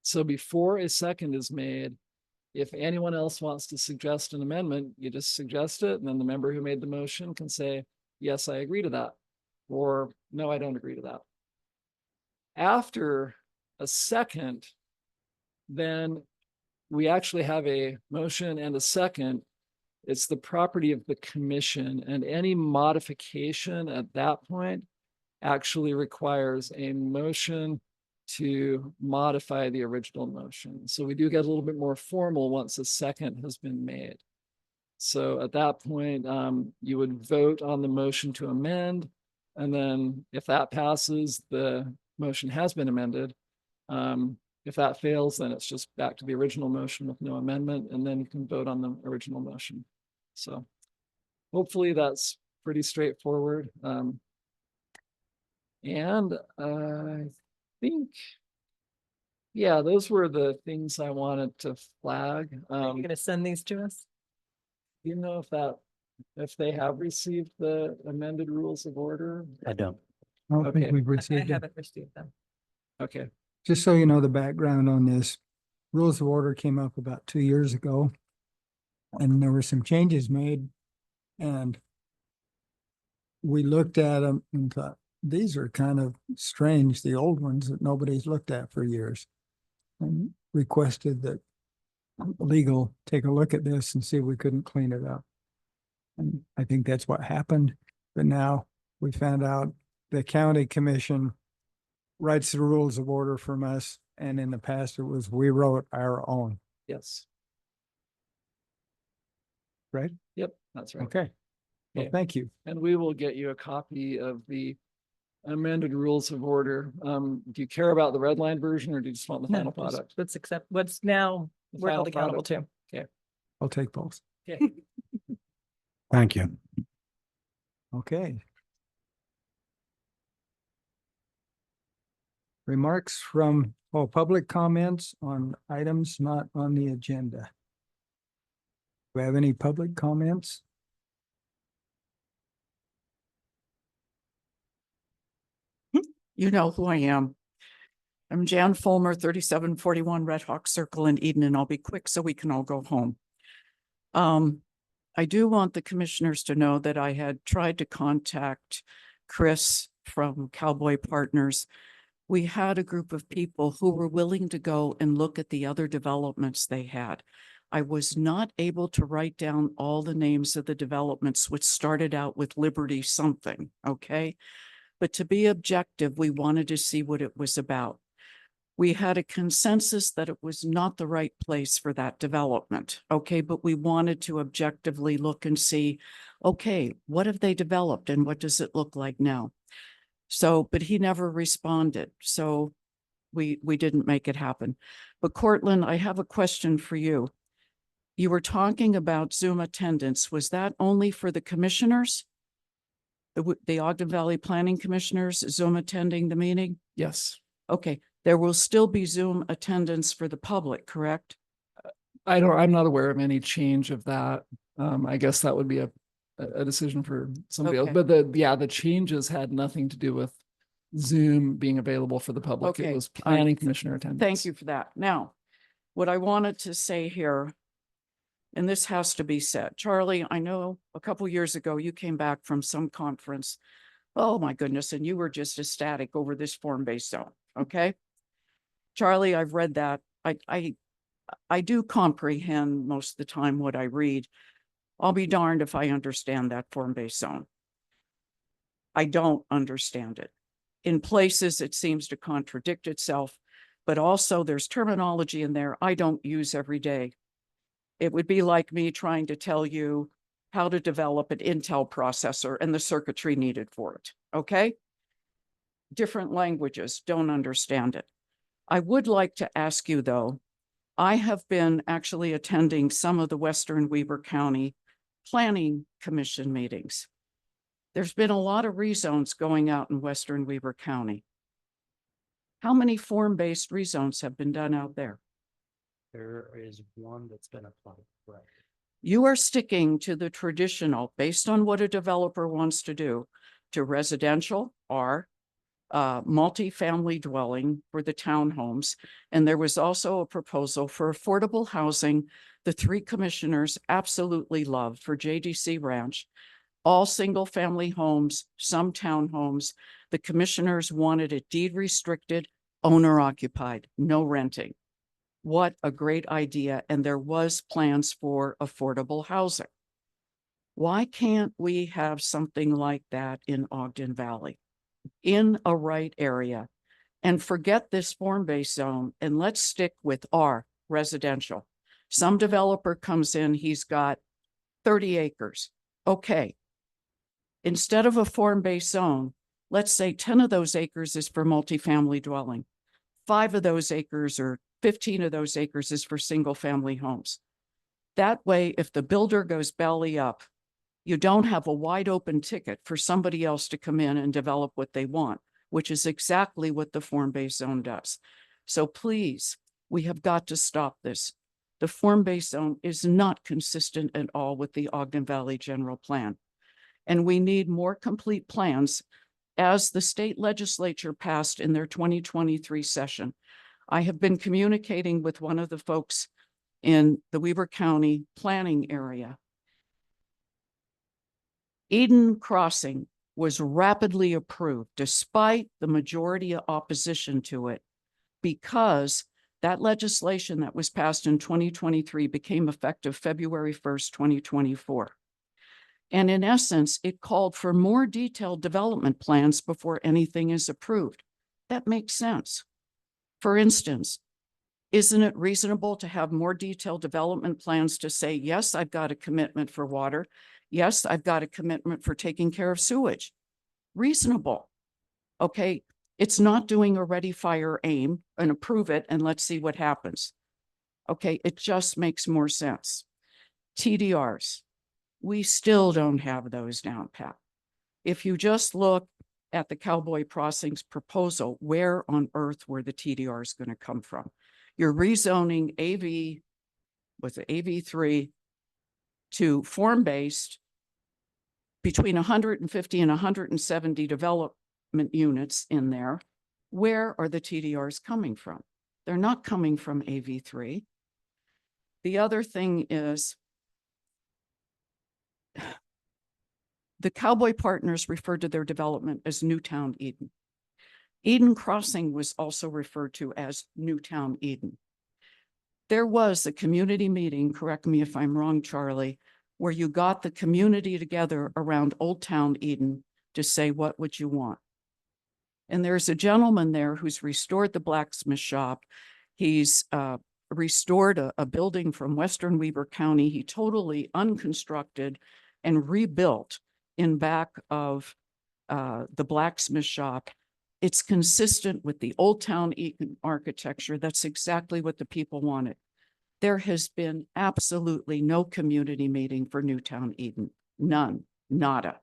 So before a second is made, if anyone else wants to suggest an amendment, you just suggest it, and then the member who made the motion can say, yes, I agree to that, or no, I don't agree to that. After a second, then we actually have a motion and a second. It's the property of the commission, and any modification at that point actually requires a motion to modify the original motion. So we do get a little bit more formal once a second has been made. So at that point, you would vote on the motion to amend, and then if that passes, the motion has been amended. If that fails, then it's just back to the original motion with no amendment, and then you can vote on the original motion. So hopefully that's pretty straightforward. And I think, yeah, those were the things I wanted to flag. Are you gonna send these to us? You know if they have received the amended rules of order? I don't. I don't think Okay. we've I received it. haven't received them. Okay, Just so you know the background on this, rules of order came up about 2 years ago. And there were some changes made, and we looked at them and thought, these are kind of strange, the old ones that nobody's looked at for years. And requested that legal take a look at this and see if we couldn't clean it up. And I think that's what happened, but now we found out the county commission writes the rules of order from us, and in the past it was we wrote our own, yes, right? yep, that's right. Okay. Well, Okay. thank you. And we will get you a copy of the amended rules of order. Do you care about the red line version, or do you just want the No, final just product? let's accept what's now The we're held final accountable product. to. I'll take both. Okay. Thank you. Okay. Remarks from, public comments on items not on the agenda. Do we have any public comments? You know who I am. I'm Jan Fulmer, 3741 Red Hawk Circle in Eden, and I'll be quick so we can all go home. I do want the commissioners to know that I had tried to contact Chris from Cowboy Partners. We had a group of people who were willing to go and look at the other developments they had. I was not able to write down all the names of the developments, which started out with Liberty something, okay? But to be objective, we wanted to see what it was about. We had a consensus that it was not the right place for that development, okay? But we wanted to objectively look and see, okay, what have they developed and what does it look like now? So, but he never responded, so we didn't make it happen. But Cortland, I have a question for you. You were talking about Zoom attendance. Was that only for the commissioners? the Ogden Valley Planning Commissioners Zoom attending the meeting? Yes, Okay, there will still be Zoom attendance for the public, correct? I'm not aware of any change of that. I guess that would be a decision for somebody else, Okay. but the changes had nothing to do with Zoom being available for the public. It Okay, was all right. planning commissioner attendance. Thank you for that. Now, what I wanted to say here, and this has to be said, Charlie, I know a couple years ago you came back from some conference. Oh my goodness, and you were just ecstatic over this form-based zone, okay? Charlie, I've read that. I do comprehend most of the time what I read. I'll be darned if I understand that form-based zone. I don't understand it. In places, it seems to contradict itself, but also there's terminology in there I don't use every day. It would be like me trying to tell you how to develop an Intel processor and the circuitry needed for it, okay? Different languages, don't understand it. I would like to ask you though, I have been actually attending some of the Western Weber County Planning Commission meetings. There's been a lot of rezones going out in Western Weber County. How many form-based rezones have been done out there? There is one that's been applied, correct? You are sticking to the traditional, based on what a developer wants to do, to residential or multifamily dwelling for the townhomes. And there was also a proposal for affordable housing. The three commissioners absolutely loved for JDC Ranch, all single family homes, some townhomes. The commissioners wanted it deed restricted, owner occupied, no renting. What a great idea. And there was plans for affordable housing. Why can't we have something like that in Ogden Valley, in a right area, and forget this form-based zone and let's stick with our residential? Some developer comes in, he's got 30 acres. Okay. Instead of a form-based zone, let's say 10 of those acres is for multifamily dwelling. 5 of those acres or 15 of those acres is for single family homes. That way, if the builder goes belly up, you don't have a wide open ticket for somebody else to come in and develop what they want, which is exactly what the form-based zone does. So please, we have got to stop this. The form-based zone is not consistent at all with the Ogden Valley General Plan. And we need more complete plans as the state legislature passed in their 2023 session. I have been communicating with one of the folks in the Weber County planning area. Eden Crossing was rapidly approved despite the majority opposition to it, because that legislation that was passed in 2023 became effective February 1st, 2024. And in essence, it called for more detailed development plans before anything is approved. That makes sense. For instance, isn't it reasonable to have more detailed development plans to say, yes, I've got a commitment for water. Yes, I've got a commitment for taking care of sewage. Reasonable. Okay, it's not doing a ready, fire, aim and approve it and let's see what happens. Okay, it just makes more sense. TDRs, we still don't have those down pat. If you just look at the Cowboy Crossings proposal, where on earth were the TDRs going to come from? You're rezoning AV, with the AV3 to form-based between 150 and 170 development units in there. Where are the TDRs coming from? They're not coming from AV3. The other thing is the Cowboy Partners referred to their development as Newtown Eden. Eden Crossing was also referred to as Newtown Eden. There was a community meeting, correct me if I'm wrong, Charlie, where you got the community together around Old Town Eden to say, what would you want? And there's a gentleman there who's restored the blacksmith shop. He's restored a building from Western Weber County. He totally unconstructed and rebuilt in back of the blacksmith shop. It's consistent with the Old Town Eden architecture. That's exactly what the people wanted. There has been absolutely no community meeting for Newtown Eden. None, nada.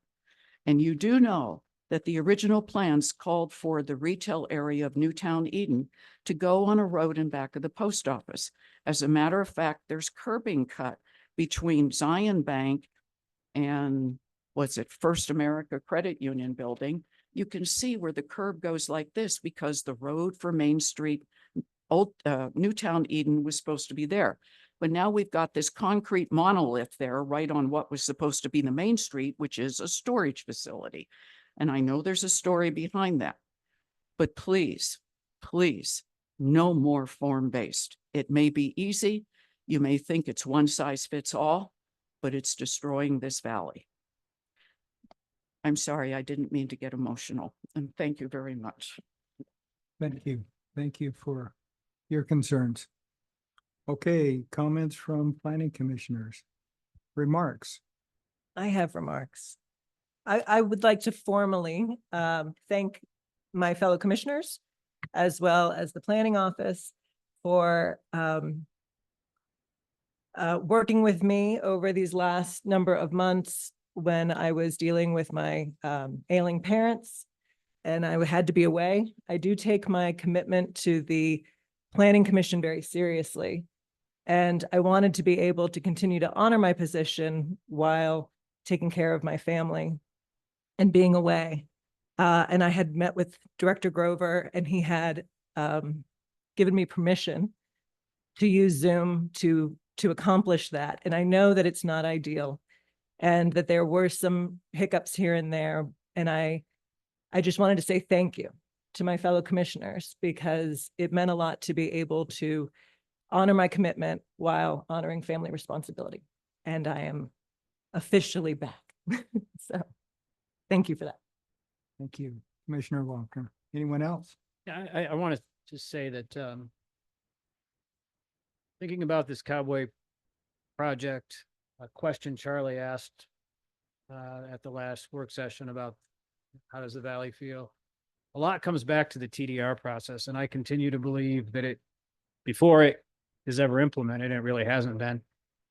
And you do know that the original plans called for the retail area of Newtown Eden to go on a road in back of the post office. As a matter of fact, there's curbing cut between Zion Bank and what's it, First America Credit Union building. You can see where the curb goes like this because the road for Main Street, Newtown Eden was supposed to be there. But now we've got this concrete monolith there right on what was supposed to be the main street, which is a storage facility. And I know there's a story behind that. But please, please, no more form-based. It may be easy. You may think it's one size fits all, but it's destroying this valley. I'm sorry, I didn't mean to get emotional, and thank you very much. Thank you. Thank you for your concerns. Okay, comments from planning commissioners. Remarks. I have remarks. I would like to formally thank my fellow commissioners as well as the planning office for working with me over these last number of months when I was dealing with my ailing parents and I had to be away. I do take my commitment to the Planning Commission very seriously. And I wanted to be able to continue to honor my position while taking care of my family and being away. And I had met with Director Grover and he had given me permission to use Zoom to accomplish that. And I know that it's not ideal and that there were some hiccups here and there. And I just wanted to say thank you to my fellow commissioners because it meant a lot to be able to honor my commitment while honoring family responsibility. And I am officially back. So thank you for that. Thank you, Commissioner Walker. Anyone else? Yeah, I want to just say that thinking about this Cowboy project, a question Charlie asked at the last work session about how does the valley feel? A lot comes back to the TDR process, and I continue to believe that before it is ever implemented, it really hasn't been,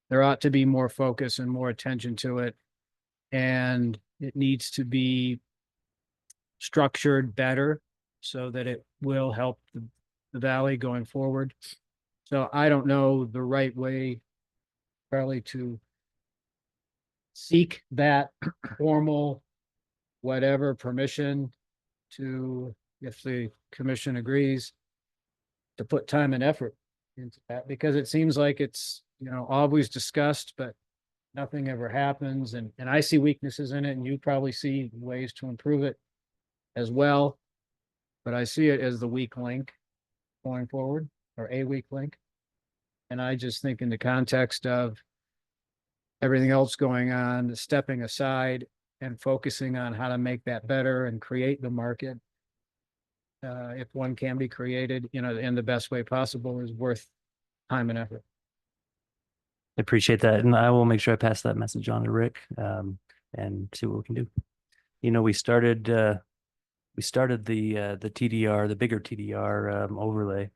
there ought to be more focus and more attention to it. And it needs to be structured better so that it will help the valley going forward. So I don't know the right way probably to seek that formal whatever permission to, if the commission agrees, to put time and effort into that, because it seems like it's, always discussed, but nothing ever happens. And I see weaknesses in it, and you probably see ways to improve it as well. But I see it as the weak link going forward, or a weak link. And I just think in the context of everything else going on, stepping aside and focusing on how to make that better and create the market, if one can be created, in the best way possible, is worth time and effort. I appreciate that. And I will make sure I pass that message on to Rick and see what we can do. We started the TDR, the bigger TDR overlay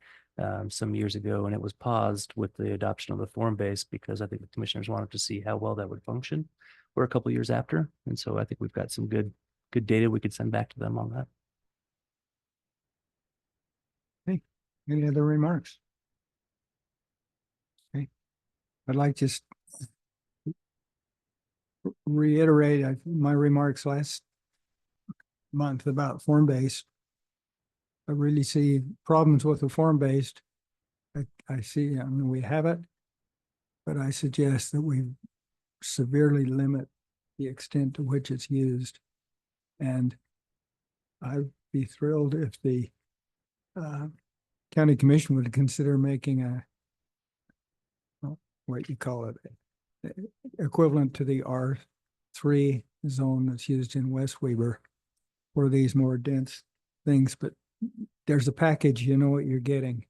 some years ago, and it was paused with the adoption of the form base because I think the commissioners wanted to see how well that would function. We're a couple of years after, and so I think we've got some good data we could send back to them on that. Okay. Any other remarks? Okay. I'd like to reiterate my remarks last month about form-based. I really see problems with the form-based. I see, we have it, but I suggest that we severely limit the extent to which it's used. And I'd be thrilled if the county commission would consider making what you call it, equivalent to the R3 zone that's used in West Weber for these more dense things. But there's a package, you know what you're getting.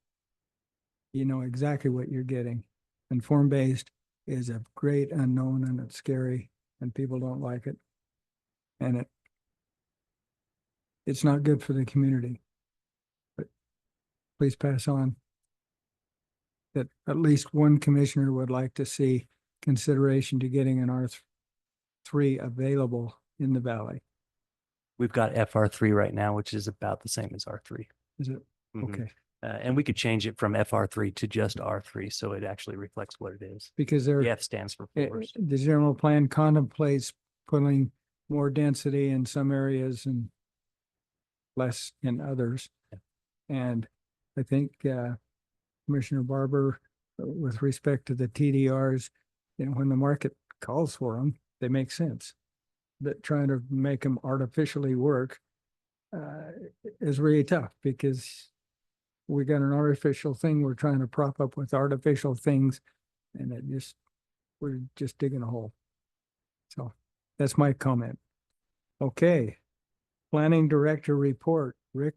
You know exactly what you're getting. And form-based is a great unknown, and it's scary, and people don't like it. And it's not good for the community. But please pass on that at least one commissioner would like to see consideration to getting an R3 available in the valley. We've got FR3 right now, which is about the same as R3. Is it? Mhm. Okay, And we could change it from FR3 to just R3, so it actually reflects what it is. because The F stands for floors. the general plan contemplates putting more density in some areas and less in others. And I think Commissioner Barber, with respect to the TDRs, when the market calls for them, they make sense. But trying to make them artificially work is really tough, because we got an artificial thing we're trying to prop up with artificial things, and we're just digging a hole. So that's my comment. Okay. Planning director report. Rick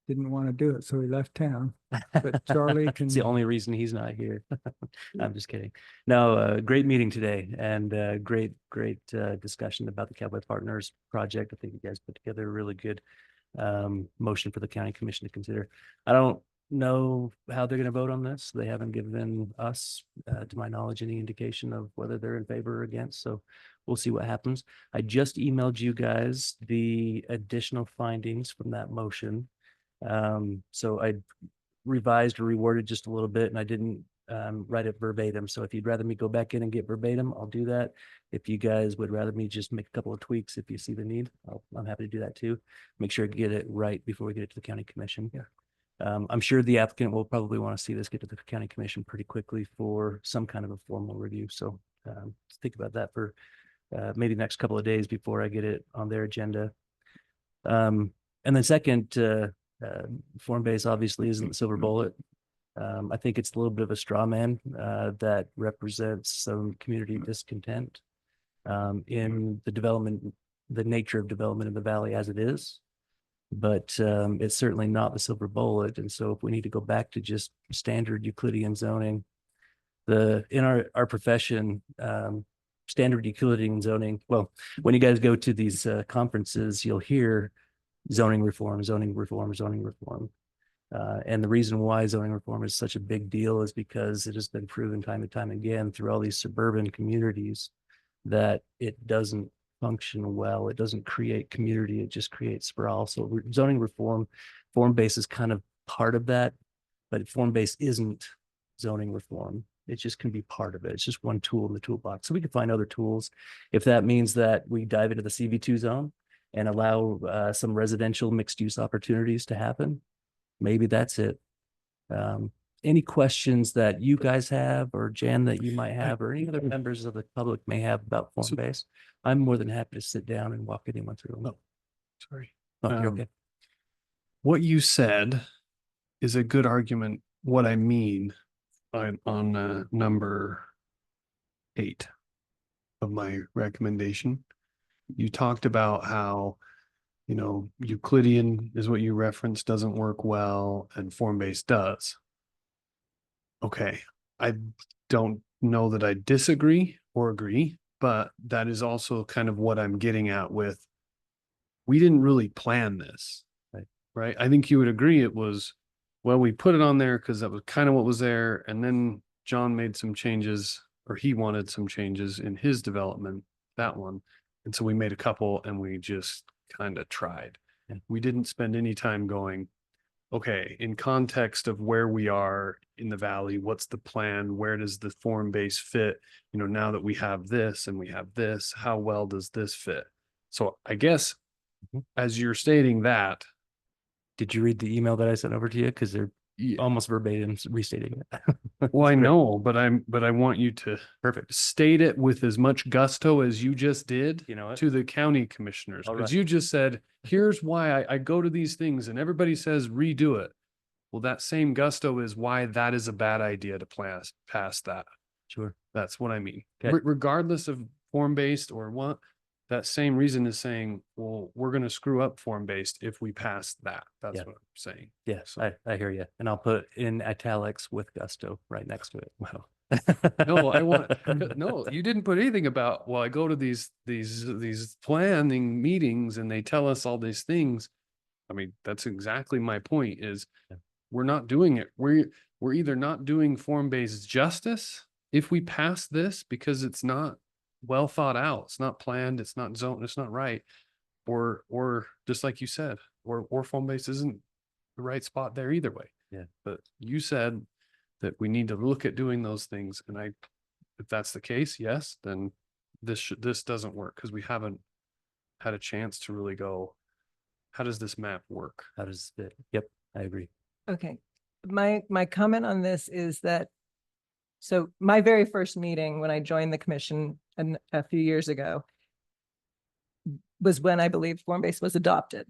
didn't want to do it, so he left town. But Charlie can. It's the only reason he's not here. I'm just kidding. No, great meeting today, and great discussion about the Cowboy Partners project. I think you guys put together a really good motion for the county commission to consider. I don't know how they're going to vote on this. They haven't given us, to my knowledge, any indication of whether they're in favor or against. So we'll see what happens. I just emailed you guys the additional findings from that motion. So I revised or reworded just a little bit, and I didn't write it verbatim. So if you'd rather me go back in and get verbatim, I'll do that. If you guys would rather me just make a couple of tweaks, if you see the need, I'm happy to do that too. Make sure I get it right before we get it to the county commission. Yeah. I'm sure the applicant will probably want to see this get to the county commission pretty quickly for some kind of a formal review. So think about that for maybe the next couple of days before I get it on their agenda. And then second, form base obviously isn't the silver bullet. I think it's a little bit of a straw man that represents some community discontent in the development, the nature of development in the valley as it is. But it's certainly not the silver bullet. And so if we need to go back to just standard Euclidean zoning, in our profession, standard Euclidean zoning, well, when you guys go to these conferences, you'll hear zoning reform, zoning reform, zoning reform. And the reason why zoning reform is such a big deal is because it has been proven time and time again through all these suburban communities that it doesn't function well. It doesn't create community. It just creates sprawl. So zoning reform, form base is kind of part of that, but form base isn't zoning reform. It just can be part of it. It's just one tool in the toolbox. So we can find other tools. If that means that we dive into the CV2 zone and allow some residential mixed use opportunities to happen, maybe that's it. Any questions that you guys have, or Jan that you might have, or any other members of the public may have about form base, I'm more than happy to sit down and walk anyone through them. Oh, sorry. Oh, you're okay. What you said is a good argument. What I mean on number 8 of my recommendation, you talked about how, Euclidean is what you referenced, doesn't work well, and form-based does. Okay, I don't know that I disagree or agree, but that is also kind of what I'm getting at with, we didn't really plan this, right? I think you would agree it was, well, we put it on there because that was kind of what was there, and then John made some changes, or he wanted some changes in his development, that one. And so we made a couple and we just kind of tried. Yeah. We didn't spend any time going, okay, in context of where we are in the valley, what's the plan? Where does the form base fit? Now that we have this and we have this, how well does this fit? So I guess as you're stating that. Did you read the email that I sent over to you? Because they're almost verbatim restating it. Well, I know, but I want you to Perfect. state it with as much gusto as you just did You know what? to the county commissioners. All Because right. you just said, here's why I go to these things and everybody says redo it. Well, that same gusto is why that is a bad idea to pass that. Sure. That's what I mean. Okay. Regardless of form-based or what, that same reason is saying, well, we're going to screw up form-based if we pass that. That's Yeah. what I'm saying. Yes, I hear you. And I'll put in italics with gusto right next to it. Wow. No, you didn't put anything about, well, I go to these planning meetings and they tell us all these things. I mean, that's exactly my point is we're not doing it. We're either not doing form-based justice if we pass this because it's not well thought out. It's not planned. It's not zoned. It's not right. or just like you said, or phone base isn't the right spot there either way. Yeah. But you said that we need to look at doing those things, and if that's the case, yes, then this doesn't work, because we haven't had a chance to really go, how does this map work? How does it? Yep, I agree. Okay, my comment on this is that, so my very first meeting when I joined the commission a few years ago was when I believe form-based was adopted.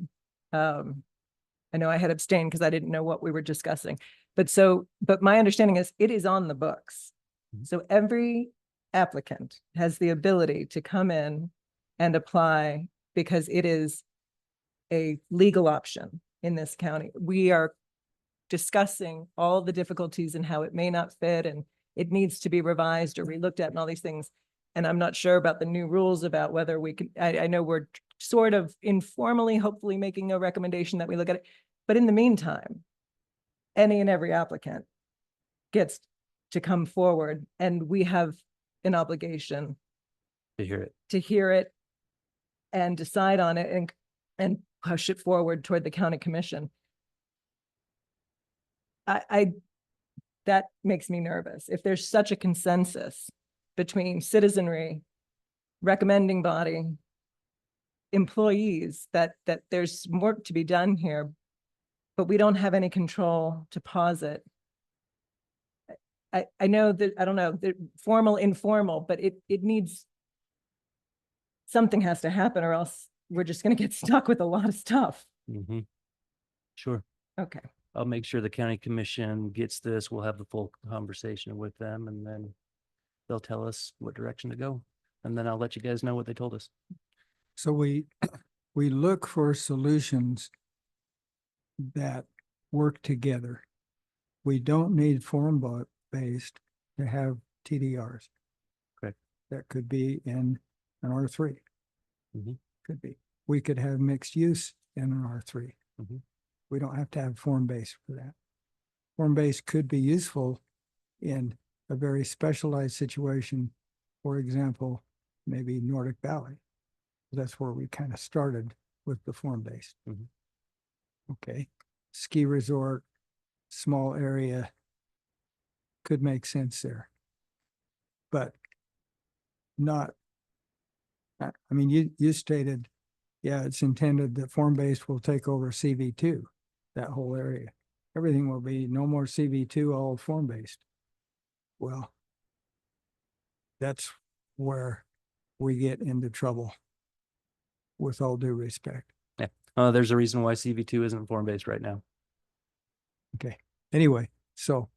I know I had abstained because I didn't know what we were discussing, but my understanding is it is on the books. So every applicant has the ability to come in and apply because it is a legal option in this county. We are discussing all the difficulties and how it may not fit and it needs to be revised or relooked at and all these things. And I'm not sure about the new rules about whether we can, I know we're sort of informally, hopefully making a recommendation that we look at it. But in the meantime, any and every applicant gets to come forward and we have an obligation To hear it. to hear it and decide on it and push it forward toward the county commission. That makes me nervous. If there's such a consensus between citizenry, recommending body, employees, that there's work to be done here, but we don't have any control to pause it. I know that, I don't know, formal, informal, but it needs, something has to happen or else we're just gonna get stuck with a lot of stuff. Mm-hmm. Sure. Okay. I'll make sure the county commission gets this. We'll have the full conversation with them and then they'll tell us what direction to go. And then I'll let you guys know what they told us. So we look for solutions that work together. We don't need form-based to have TDRs. Okay. That could be in an R3. Mhm. Could be. We could have mixed use in an R3. Mhm. We don't have to have form-based for that. Form-based could be useful in a very specialized situation. For example, maybe Nordic Valley. That's where we kind of started with the form-based. Mhm. Okay, ski resort, small area, could make sense there. But not, I mean, you stated, yeah, it's intended that form-based will take over CV2, that whole area. Everything will be no more CV2, all form-based. Well, that's where we get into trouble, with all due respect. Yeah. There's a reason why CV2 isn't form-based right now. Okay, anyway, so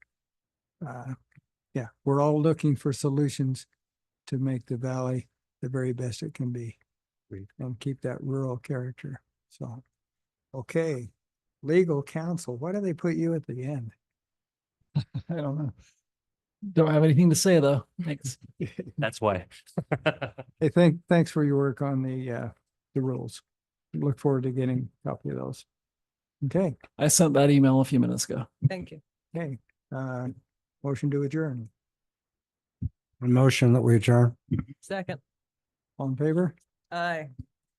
yeah, we're all looking for solutions to make the valley the very best it can be. Agreed. And keep that rural character. So, okay, legal counsel, why do they put you at the end? I don't know. Don't have anything to say though. Thanks. That's why. Hey, thanks for your work on the rules. Look forward to getting a copy of those. Okay, I sent that email a few minutes ago. Thank you. okay, motion to adjourn. A motion that we adjourn. Second. All in favor? Aye.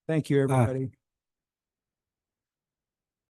Thank you, everybody.